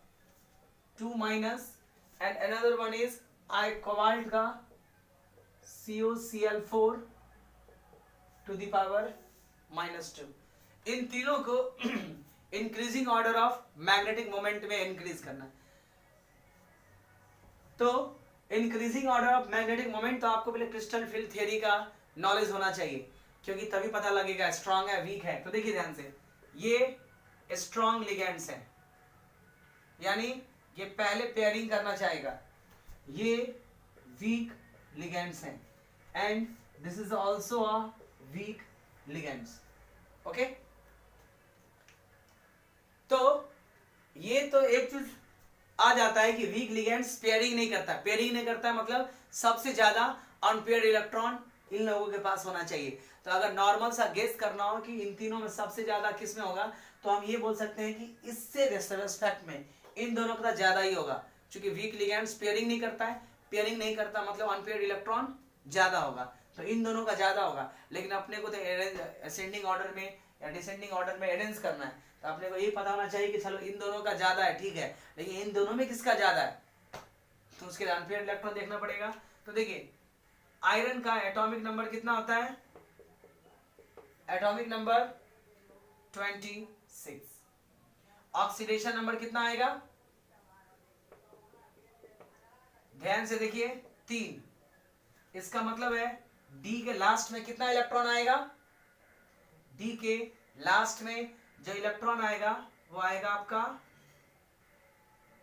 2- and another one is cobalt का COCl4 to the power -2। In increasing order of magnetic moment में इंक्रीज करना है। तो increasing order of magnetic moment, तो आपको पहले क्रिस्टल फील्ड थ्योरी का नॉलेज होना चाहिए, क्योंकि तभी पता लगेगा स्ट्रांग है वीक है। तो देखिए ध्यान से, ये स्ट्रांग लिगेंड्स है, यानी ये पहले पेयरिंग करना चाहेगा, ये वीक लिगेंड्स हैं, and this is also a weak ligands. Okay, तो ये तो एक चीज आ जाता है कि वीक लिगेंड्स पेयरिंग नहीं करता। पेयरिंग नहीं करता मतलब सबसे ज्यादा अनपेयर्ड इलेक्ट्रॉन इन लोगों के पास होना चाहिए। तो अगर नॉर्मल सा गेस करना हो कि इन तीनों में सबसे ज्यादा किस में होगा, तो हम ये बोल सकते हैं कि इससे रेस्पेक्ट में इन दोनों का ज्यादा ही होगा, क्योंकि वीक लिगेंड्स पेयरिंग नहीं करता है। पेयरिंग नहीं करता मतलब अनपेयर्ड इलेक्ट्रॉन ज्यादा होगा, तो इन दोनों का ज्यादा होगा। लेकिन अपने को तो असेंडिंग ऑर्डर में या डिसेंडिंग ऑर्डर में अरेंज करना है, तो अपने को ये पता होना चाहिए कि चलो इन दोनों का ज्यादा है, ठीक है, लेकिन इन दोनों में किसका ज्यादा है, तो उसके लिए अनपेयर्ड इलेक्ट्रॉन देखना पड़ेगा। तो देखिए आयरन का एटॉमिक नंबर कितना होता है, एटॉमिक नंबर 26। ऑक्सीडेशन नंबर कितना आएगा, ध्यान से देखिए 3। इसका मतलब है डी के लास्ट में कितना इलेक्ट्रॉन आएगा, डी के लास्ट में जो इलेक्ट्रॉन आएगा वो आएगा आपका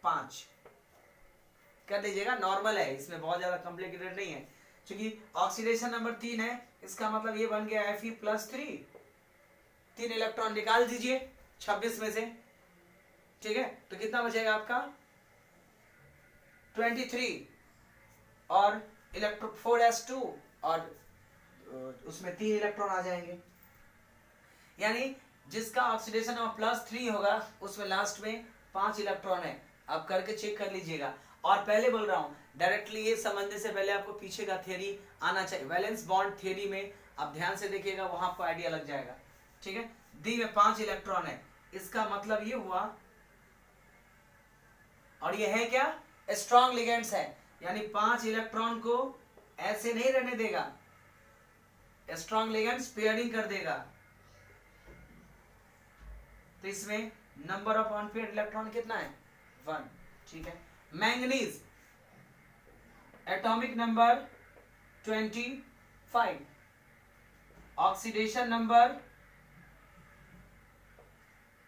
5। कर दीजिएगा, नॉर्मल है, इसमें बहुत ज्यादा कॉम्प्लिकेटेड नहीं है। क्योंकि ऑक्सीडेशन नंबर 3 है, इसका मतलब ये बन गया Fe+3। 3 इलेक्ट्रॉन निकाल दीजिए 26 में से, ठीक है, तो कितना बचेगा आपका 23, और इलेक्ट्रॉन 4s2, और उसमें 3 इलेक्ट्रॉन आ जाएंगे। यानी जिसका ऑक्सीडेशन नंबर +3 होगा उसमें लास्ट में 5 इलेक्ट्रॉन है। आप करके चेक कर लीजिएगा। और पहले बोल रहा हूं, डायरेक्टली ये समझने से पहले आपको पीछे का थ्योरी आना चाहिए। वैलेंस बॉन्ड थ्योरी में आप ध्यान से देखिएगा, वहां आपको आइडिया लग जाएगा, ठीक है। डी में 5 इलेक्ट्रॉन है, इसका मतलब ये हुआ, और ये है क्या, स्ट्रॉन्ग लिगेंड्स है, यानी 5 इलेक्ट्रॉन को ऐसे नहीं रहने देगा, स्ट्रॉन्ग लिगेंड्स पेयरिंग कर देगा। तो इसमें नंबर ऑफ अनपेयर्ड इलेक्ट्रॉन कितना है, 1, ठीक है। Manganese atomic number 25, oxidation number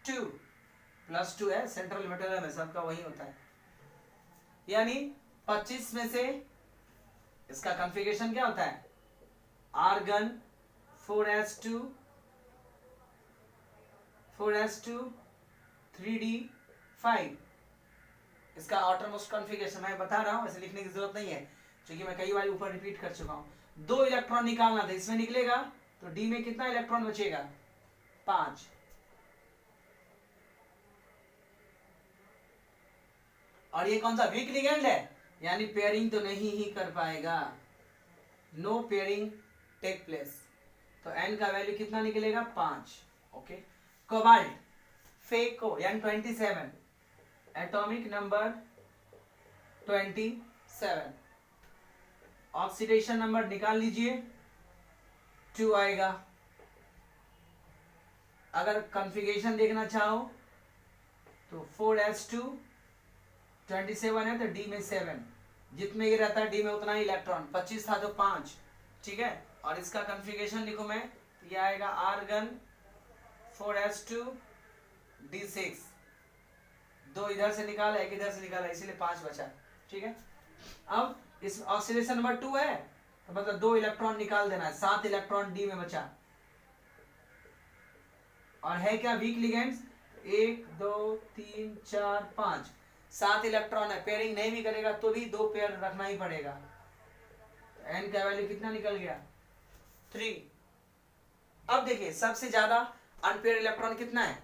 2, +2 है, सेंट्रल मेटल में सबका वही होता है। यानी 25 में से इसका कॉन्फ़िगरेशन क्या होता है, आर्गन 4s2 3d5। इसका आउटर मोस्ट कॉन्फ़िगरेशन मैं बता रहा हूं, ऐसे लिखने की जरूरत नहीं है, क्योंकि मैं कई बार ऊपर रिपीट कर चुका हूं। 2 इलेक्ट्रॉन निकालना था, इसमें निकलेगा, तो डी में कितना इलेक्ट्रॉन बचेगा, 5। और ये कौन सा वीक लिगेंड है, यानी पेयरिंग तो नहीं ही कर पाएगा, नो पेयरिंग टेक प्लेस। तो एन का वैल्यू कितना निकलेगा, 5। ओके, कोबाल्ट फेको यानी 27, एटॉमिक नंबर 27, ऑक्सीडेशन नंबर निकाल लीजिए, 2 आएगा। अगर कॉन्फ़िगरेशन देखना चाहो तो 4s2 27 है, तो डी में 7, जितने ये रहता है डी में उतना ही इलेक्ट्रॉन, 25 था तो 5, ठीक है। और इसका कॉन्फ़िगरेशन लिखो मैं, तो ये आएगा आर्गन 4s2 d6, 2 इधर से निकाला, 1 इधर से निकाला, इसीलिए 5 बचा, ठीक है। अब इस ऑक्सीडेशन नंबर 2 है, तो मतलब 2 इलेक्ट्रॉन निकाल देना है, 7 इलेक्ट्रॉन डी में बचा। और है क्या वीक लिगेंड्स, 1 2 3 4 5, 7 इलेक्ट्रॉन है, पेयरिंग नहीं भी करेगा तो भी 2 पेयर रखना ही पड़ेगा। एन का वैल्यू कितना निकल गया, 3। अब देखिए सबसे ज्यादा अनपेयर इलेक्ट्रॉन कितना है,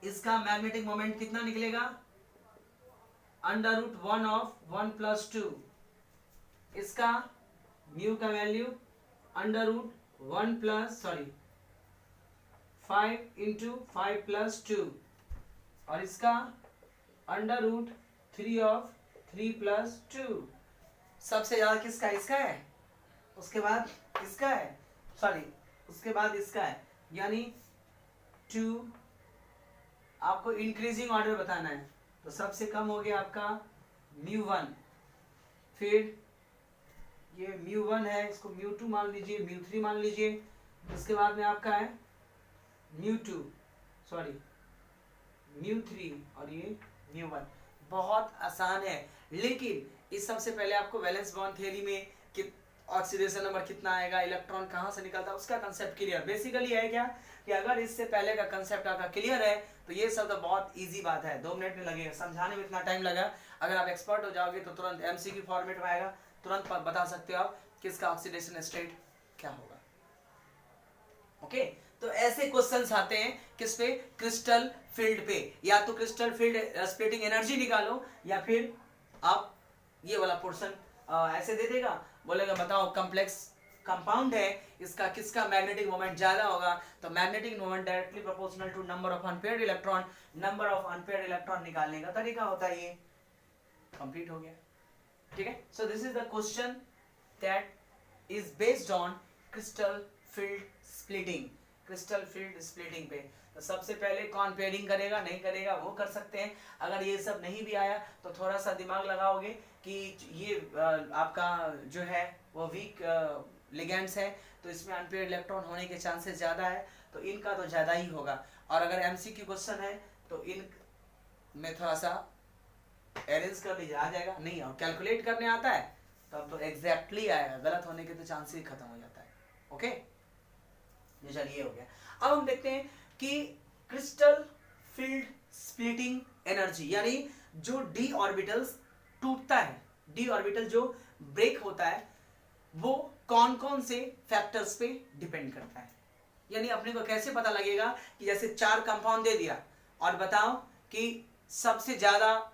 इसका मैग्नेटिक मोमेंट कितना निकलेगा, √1 ऑफ 1 + 2। इसका म्यू का वैल्यू √1 + 5 × 5 + 2, और इसका √3 ऑफ 3 + 2। सबसे ज्यादा किसका, इसका है, उसके बाद इसका है, उसके बाद इसका है, यानी 2 आपको इंक्रीजिंग ऑर्डर बताना है, तो सबसे कम हो गया आपका μ1, फिर ये μ1 है, इसको μ2 मान लीजिए, μ3 मान लीजिए, उसके बाद में आपका है μ2 सॉरी μ3 और ये μ1। बहुत आसान है, लेकिन इस सबसे पहले आपको वैलेंस बॉन्ड थ्योरी में कि ऑक्सीडेशन नंबर कितना आएगा, इलेक्ट्रॉन कहाँ से निकलता है, उसका कंसेप्ट क्लियर। बेसिकली है क्या कि अगर इससे पहले का कंसेप्ट आपका क्लियर है तो ये सब तो बहुत इजी बात है, 2 मिनट में लगेगा समझाने में, इतना टाइम लगा। अगर आप एक्सपर्ट हो जाओगे तो तुरंत एमसीक्यू फॉर्मेट में आएगा, तुरंत बता सकते हो आप किसका ऑक्सीडेशन स्टेट क्या होगा। ओके, तो ऐसे क्वेश्चंस आते हैं किस पे, क्रिस्टल फील्ड पे। या तो क्रिस्टल फील्ड स्प्लिटिंग एनर्जी निकालो, या फिर आप ये वाला पोर्शन ऐसे दे देगा, बोलेगा बताओ कॉम्प्लेक्स कंपाउंड है, इसका किसका मैग्नेटिक मोमेंट ज्यादा होगा, तो magnetic moment directly proportional to number of unpaired electron, number of unpaired electron निकालने का तरीका होता है। ये कंप्लीट हो गया, ठीक है। So this is the question that is based on crystal field splitting, crystal field splitting पे। तो सबसे पहले कौन पेयरिंग करेगा नहीं करेगा वो कर सकते हैं। अगर ये सब नहीं भी आया तो थोड़ा सा दिमाग लगाओगे कि ये आपका जो है वो वीक लिगेंड्स है, तो इसमें अनपेयर्ड इलेक्ट्रॉन होने के चांसेस ज़्यादा है, तो इनका तो ज़्यादा ही होगा। और अगर एमसीक्यू क्वेश्चन है तो इन में थोड़ा सा अरेंज कर लीजिए, आ जाएगा। नहीं और कैलकुलेट करने आता है तब तो एग्जैक्टली आएगा, गलत होने के तो चांसेस ही खत्म हो जाता है। ओके, ये चलिए हो गया। अब हम देखते हैं कि क्रिस्टल फील्ड स्प्लिटिंग एनर्जी, यानी जो डी ऑर्बिटल्स टूटता है, डी ऑर्बिटल जो ब्रेक होता है, वो कौन कौन से फैक्टर्स पे डिपेंड करता है। यानी अपने को कैसे पता लगेगा कि जैसे 4 कंपाउंड दे दिया और बताओ कि सबसे ज्यादा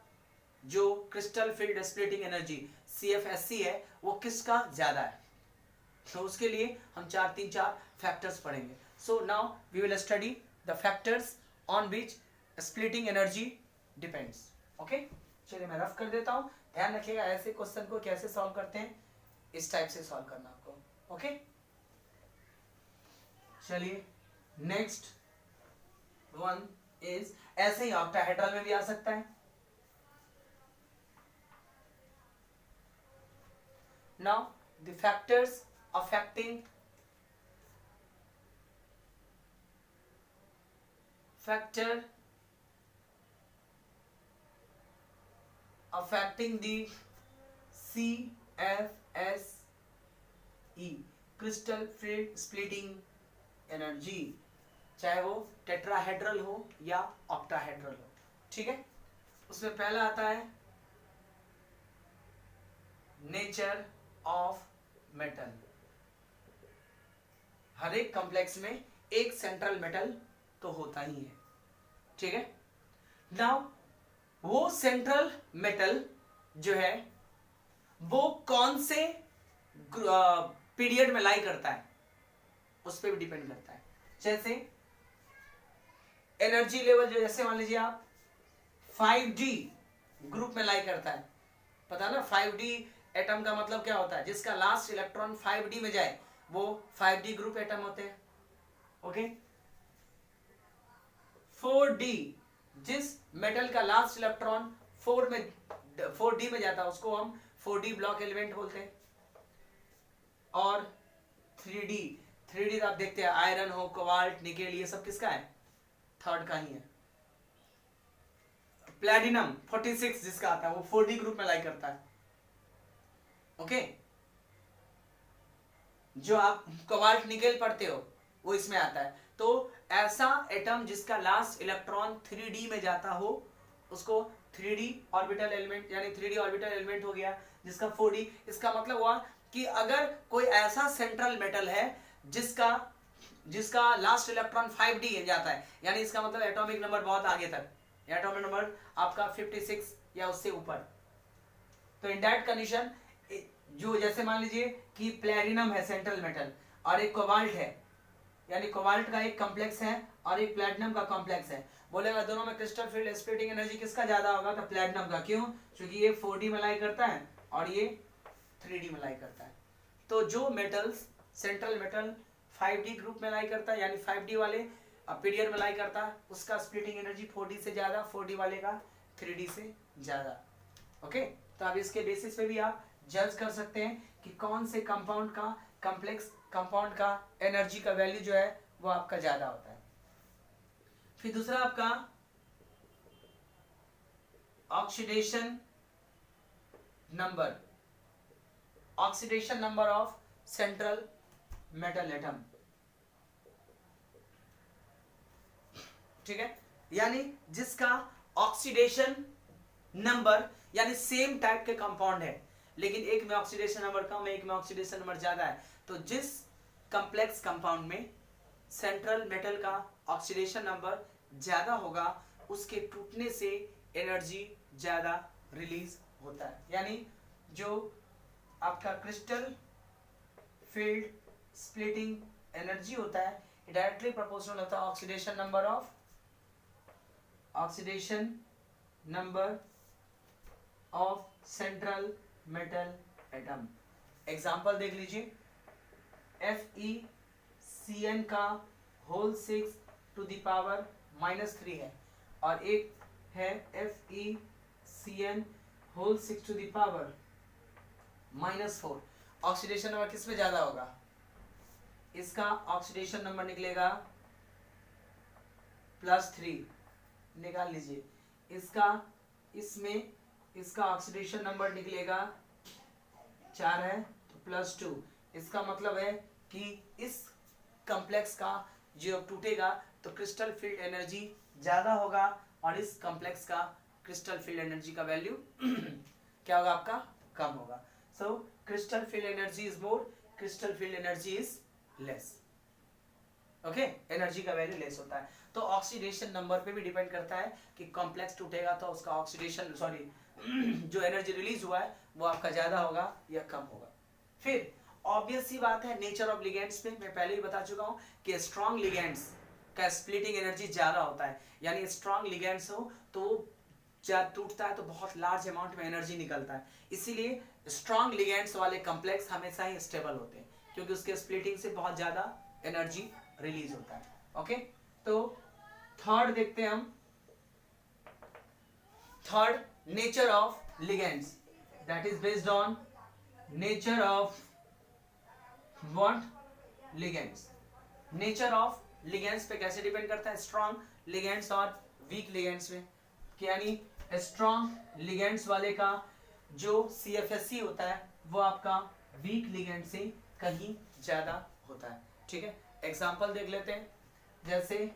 जो crystal field splitting energy CFSC है वो किसका ज्यादा है, तो उसके लिए हम 3-4 फैक्टर्स पढ़ेंगे। So now we will study the factors on which splitting energy depends. Okay, चलिए मैं रफ कर देता हूं, ध्यान रखिएगा ऐसे क्वेश्चन को कैसे सॉल्व करते हैं, इस टाइप से सॉल्व करना आपको। ओके, चलिए नेक्स्ट वन इज, ऐसे ही ऑक्टाहेड्रल में भी आ सकता है। Now the factors affecting the CFSE crystal field splitting energy, चाहे वो टेट्राहेड्रल हो या ऑक्टाहेड्रल हो, ठीक है। उसमें पहला आता है नेचर ऑफ मेटल। हर एक कॉम्प्लेक्स में एक सेंट्रल मेटल तो होता ही है, ठीक है। नाउ वो सेंट्रल मेटल जो है वो कौन से पीरियड में लाई करता है उस पर भी डिपेंड करता है। जैसे एनर्जी लेवल जो, जैसे मान लीजिए आप 5D ग्रुप में लाई करता है, पता ना 5D एटम का मतलब क्या होता है, जिसका लास्ट इलेक्ट्रॉन 5D में जाए वो 5D ग्रुप एटम होते हैं। ओके, 4D जिस मेटल का लास्ट इलेक्ट्रॉन 4D में जाता है उसको हम 4D ब्लॉक एलिमेंट बोलते हैं। और 3D तो आप देखते हैं आयरन हो, कोबाल्ट, निकेल, ये सब किसका है, थर्ड का ही है। प्लैटिनम 46 जिसका आता है वो 4D ग्रुप में लाई करता है। ओके, जो आप कोबाल्ट निकेल पढ़ते हो वो इसमें आता है। तो ऐसा एटम जिसका लास्ट इलेक्ट्रॉन 3D में जाता हो उसको 3D ऑर्बिटल एलिमेंट, यानी 3D ऑर्बिटल एलिमेंट हो गया, जिसका 4D। इसका मतलब हुआ कि अगर कोई ऐसा सेंट्रल मेटल है जिसका लास्ट इलेक्ट्रॉन 5D में जाता है, यानी इसका मतलब एटॉमिक नंबर बहुत आगे तक, एटॉमिक नंबर आपका 56 या उससे ऊपर, तो इन दैट कंडीशन जो, जैसे मान लीजिए कि प्लैटिनम है सेंट्रल मेटल और एक कोबाल्ट है, यानी कोबाल्ट का एक कॉम्प्लेक्स है और एक प्लैटिनम का कॉम्प्लेक्स है, बोलेगा दोनों में क्रिस्टल फील्ड स्प्लिटिंग एनर्जी किसका ज्यादा होगा, तो प्लैटिनम का। क्यों? क्योंकि ये 4D में लाई करता है और ये 3D में लाई करता है। तो जो metals central metal 5D group में लाई करता है, यानी 5D वाले अब पीडीएन में लाई करता है, उसका स्प्लिटिंग एनर्जी 4d से ज्यादा, 4d वाले का 3d से ज्यादा। ओके, तो अब इसके बेसिस पे भी आप जज कर सकते हैं कि कौन से कंपाउंड का, कॉम्प्लेक्स कंपाउंड का एनर्जी का वैल्यू जो है वो आपका ज्यादा होता है। फिर दूसरा आपका oxidation number, oxidation number of central metal atom. ठीक है, यानी जिसका ऑक्सीडेशन नंबर, यानी सेम टाइप के कंपाउंड है लेकिन एक में ऑक्सीडेशन नंबर कम है, एक में ऑक्सीडेशन नंबर ज्यादा है, तो जिस कॉम्प्लेक्स कंपाउंड में सेंट्रल मेटल का ऑक्सीडेशन नंबर ज्यादा होगा उसके टूटने से एनर्जी ज्यादा रिलीज होता है। यानी जो आपका क्रिस्टल फील्ड स्प्लिटिंग एनर्जी होता है डायरेक्टली प्रोपोर्शनल होता है oxidation number of, oxidation number of central metal atom. Example देख लीजिए, FeCN का होल 6 टू द पावर -3 है और एक है FeCN whole 6 to the power -4। Oxidation number किस में ज्यादा होगा? इसका ऑक्सीडेशन नंबर निकलेगा +3, निकाल लीजिए। इसका, इसमें इसका ऑक्सीडेशन नंबर निकलेगा 4 है तो +2। इसका मतलब है कि इस कॉम्प्लेक्स का जो टूटेगा तो क्रिस्टल फील्ड एनर्जी ज्यादा होगा और इस कॉम्प्लेक्स का क्रिस्टल फील्ड एनर्जी का वैल्यू क्या होगा आपका? कम होगा। So crystal field energy is more, crystal field energy is less. Okay, energy का वैल्यू लेस होता है। तो ऑक्सीडेशन नंबर पे भी डिपेंड करता है कि कॉम्प्लेक्स टूटेगा तो उसका ऑक्सीडेशन जो एनर्जी रिलीज हुआ है वो आपका ज्यादा होगा या कम होगा। फिर ऑब्वियस सी बात है नेचर ऑफ लिगेंड्स पे मैं पहले ही बता चुका हूं कि स्ट्रॉन्ग लिगेंड्स का स्प्लिटिंग एनर्जी ज्यादा होता है। यानी स्ट्रॉन्ग लिगेंड्स हो तो जब टूटता है तो बहुत लार्ज अमाउंट में एनर्जी निकलता है, इसीलिए स्ट्रॉन्ग लिगेंड्स वाले कॉम्प्लेक्स हमेशा ही स्टेबल होते हैं क्योंकि उसके स्प्लिटिंग से बहुत ज्यादा एनर्जी रिलीज होता है। ओके, तो थर्ड देखते हैं हम, third nature of ligands, that is based on nature of what? Ligands. Nature of ligands पे कैसे डिपेंड करता है? स्ट्रॉन्ग लिगेंड्स और वीक लिगेंड्स में, यानी स्ट्रॉन्ग लिगेंड्स वाले का जो CFSE होता है वो आपका वीक लिगेंड से कहीं ज्यादा होता है। ठीक है, एग्जांपल देख लेते हैं, जैसे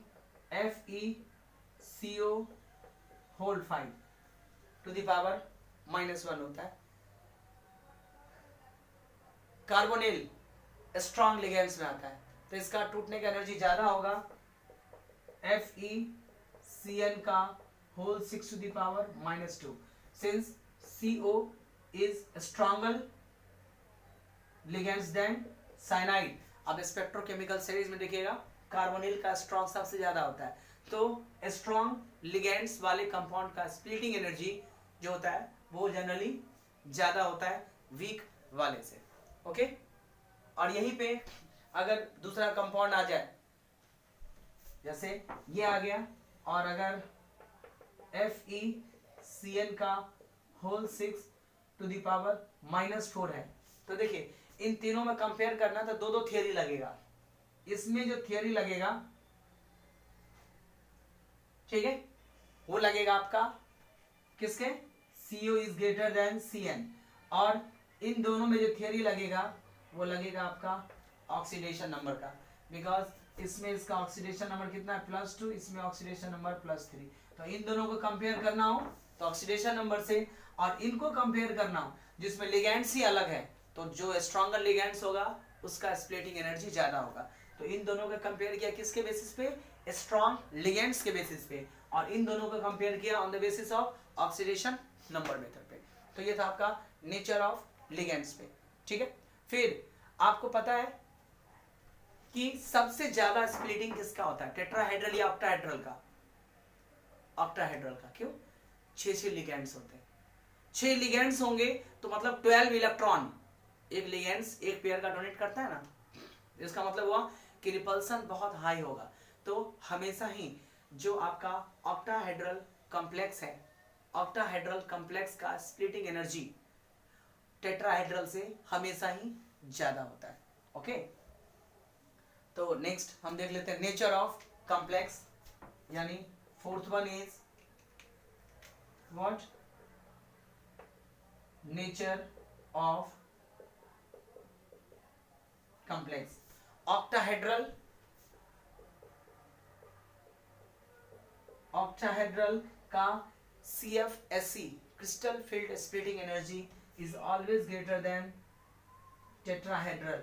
FeCO whole 5 to the power -1 होता है। कार्बोनिल स्ट्रॉन्ग लिगेंड्स में आता है तो इसका टूटने का एनर्जी ज्यादा होगा, FeCN का whole 6 to the power -2, since CO is stronger ligands than cyanide। अब स्पेक्ट्रोकेमिकल सीरीज में देखिएगा कार्बोनिल का स्ट्रॉन्ग सबसे ज्यादा होता है, तो स्ट्रॉन्ग लिगेंड्स वाले कंपाउंड का स्प्लिटिंग एनर्जी जो होता है वो जनरली ज्यादा होता है वीक वाले से। ओके, और यहीं पे अगर दूसरा कंपाउंड आ जाए, जैसे ये आ गया और अगर FeCN का होल 6 टू द पावर -4 है तो देखिए इन तीनों में कंपेयर करना तो दो थियरी लगेगा। इसमें जो थियरी लगेगा, ठीक है, वो लगेगा आपका किसके? CO is greater than CN, और इन दोनों में जो थियरी लगेगा वो लगेगा आपका ऑक्सीडेशन नंबर का, बिकॉज इसमें इसका ऑक्सीडेशन नंबर कितना है? +2, इसमें ऑक्सीडेशन नंबर +3। तो इन दोनों को कंपेयर करना हो तो ऑक्सीडेशन नंबर से, और इनको कंपेयर करना हो जिसमें लिगेंड्स ही अलग है तो जो स्ट्रॉन्गर लिगेंड्स होगा उसका स्प्लिटिंग एनर्जी ज्यादा होगा। तो इन दोनों का कंपेयर किया किसके बेसिस पे? स्ट्रॉन्ग लिगेंड्स के बेसिस पे, और इन दोनों का कंपेयर किया on the basis of oxidation number method पे। तो ये था आपका नेचर ऑफ लिगेंड्स पे। ठीक है, फिर आपको पता है कि सबसे ज्यादा स्प्लिटिंग किसका होता है? टेट्राहेड्रल या ऑक्टाहेड्रल का? ऑक्टाहेड्रल का। क्यों? 6 लिगेंड्स होते हैं। 6 लिगेंड्स होंगे तो मतलब 12 इलेक्ट्रॉन एक लिगेंड्स एक पेयर का डोनेट करता है ना, इसका मतलब हुआ कि रिपल्सन बहुत हाई होगा। तो हमेशा ही जो आपका ऑक्टाहेड्रल कॉम्प्लेक्स है, ऑक्टाहेड्रल कॉम्प्लेक्स का स्प्लिटिंग एनर्जी टेट्राहेड्रल से हमेशा ही ज्यादा होता है। ओके, तो नेक्स्ट हम देख लेते हैं नेचर ऑफ कॉम्प्लेक्स, यानी fourth one is what, nature of complex. Octahedral, octahedral का CFSE crystal field splitting energy is always greater than tetrahedral.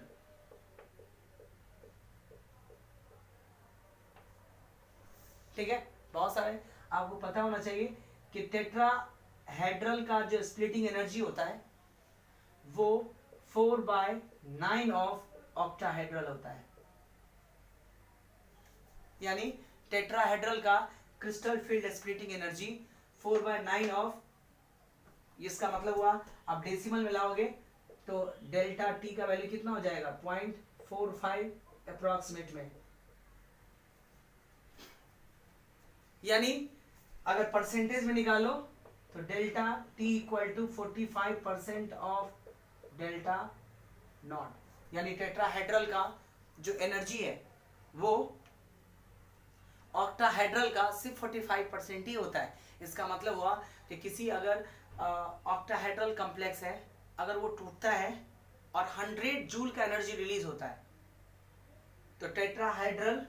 ठीक है, बहुत सारे आपको पता होना चाहिए कि टेट्राहेड्रल का जो स्प्लिटिंग एनर्जी होता है वो 4/9 ऑफ ऑक्टाहेड्रल होता है। यानी टेट्राहेड्रल का crystal field splitting energy 4/9 of, इसका मतलब हुआ आप डेसिमल में लाओगे तो डेल्टा टी का वैल्यू कितना हो जाएगा 0.45 अप्रोक्सीमेट में। यानी अगर परसेंटेज में निकालो तो delta T equal to 45% of delta naught. यानी टेट्राहेड्रल का जो एनर्जी है वो ऑक्टाहेड्रल का सिर्फ 45% ही होता है। इसका मतलब हुआ कि किसी अगर ऑक्टाहेड्रल कॉम्प्लेक्स है, अगर वो टूटता है और 100 जूल का एनर्जी रिलीज होता है, तो टेट्राहेड्रल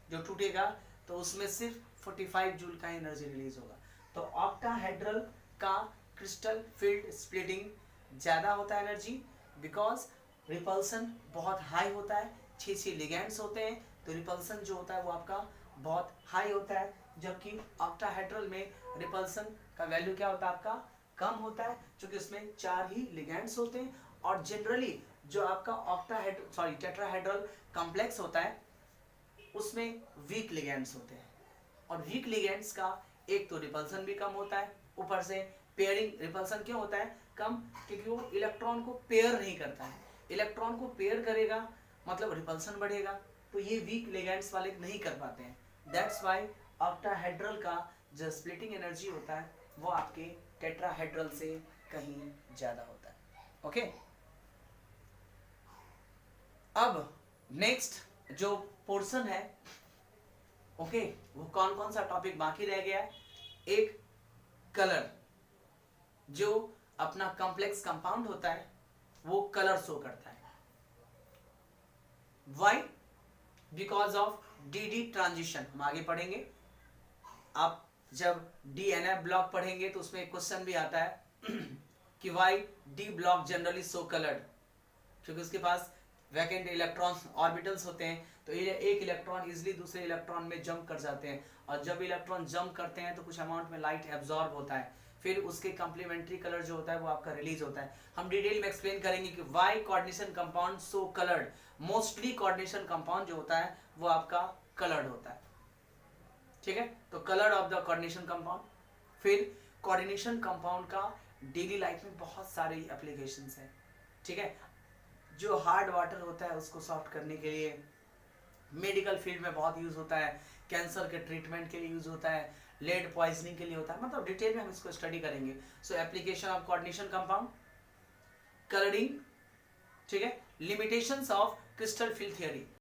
जो टूटेगा तो उसमें सिर्फ 45 जूल का एनर्जी रिलीज होगा। तो ऑक्टाहेड्रल का क्रिस्टल फील्ड स्प्लिटिंग ज्यादा होता है एनर्जी, बिकॉज रिपल्सन बहुत हाई होता है, 6 लिगेंड्स होते हैं, तो रिपल्सन जो होता है वो आपका बहुत हाई होता है, जबकि ऑक्टाहेड्रल में रिपल्सन का वैल्यू क्या होता है आपका कम होता है, क्योंकि उसमें 4 ही लिगेंड्स होते हैं। और जनरली जो आपका टेट्राहेड्रल कॉम्प्लेक्स होता है उसमें वीक लिगेंड्स होते हैं, और वीक लिगेंड्स का एक तो रिपल्सन भी कम होता है, ऊपर से पेयरिंग, रिपल्सन क्यों होता है कम, क्योंकि वो इलेक्ट्रॉन को पेयर नहीं करता है। इलेक्ट्रॉन को पेयर करेगा मतलब रिपल्सन बढ़ेगा, तो ये वीक लिगेंड्स वाले नहीं कर पाते हैं। दैट्स वाई ऑक्टाहेड्रल का जो स्प्लिटिंग एनर्जी होता है वो आपके टेट्राहेड्रल से कहीं ज्यादा होता है। ओके, अब नेक्स्ट जो पोर्शन है, ओके, वो कौन कौन सा टॉपिक बाकी रह गया है। एक कलर, जो अपना कॉम्प्लेक्स कंपाउंड होता है वो कलर शो करता है। Why, because of D transition. हम आगे पढ़ेंगे, आप जब डीएनए ब्लॉक पढ़ेंगे तो उसमें एक क्वेश्चन भी आता है कि वाई डी ब्लॉक जनरली सो कलर्ड, क्योंकि उसके पास वैकेंट इलेक्ट्रॉन ऑर्बिटल्स होते हैं, तो ये एक इलेक्ट्रॉन इजिली दूसरे इलेक्ट्रॉन में जंप कर जाते हैं, और जब इलेक्ट्रॉन जंप करते हैं तो कुछ अमाउंट में लाइट एब्जॉर्ब होता है, फिर उसके कॉम्प्लीमेंट्री कलर जो होता है वो आपका रिलीज होता है। हम डिटेल में एक्सप्लेन करेंगे कि why coordination compound so coloured. Mostly coordination compound जो होता है वो आपका कलर्ड होता है। ठीक है, तो colour of the coordination compound. फिर कोऑर्डिनेशन कंपाउंड का डेली लाइफ में बहुत सारे एप्लीकेशंस हैं। ठीक है, जो हार्ड वाटर होता है उसको सॉफ्ट करने के लिए मेडिकल फील्ड में बहुत यूज होता है, कैंसर के ट्रीटमेंट के लिए यूज होता है, लेड पॉइजनिंग के लिए होता है, मतलब डिटेल में हम इसको स्टडी करेंगे। सो application of coordination compound, colouring, ठीक है, limitations of crystal field theory.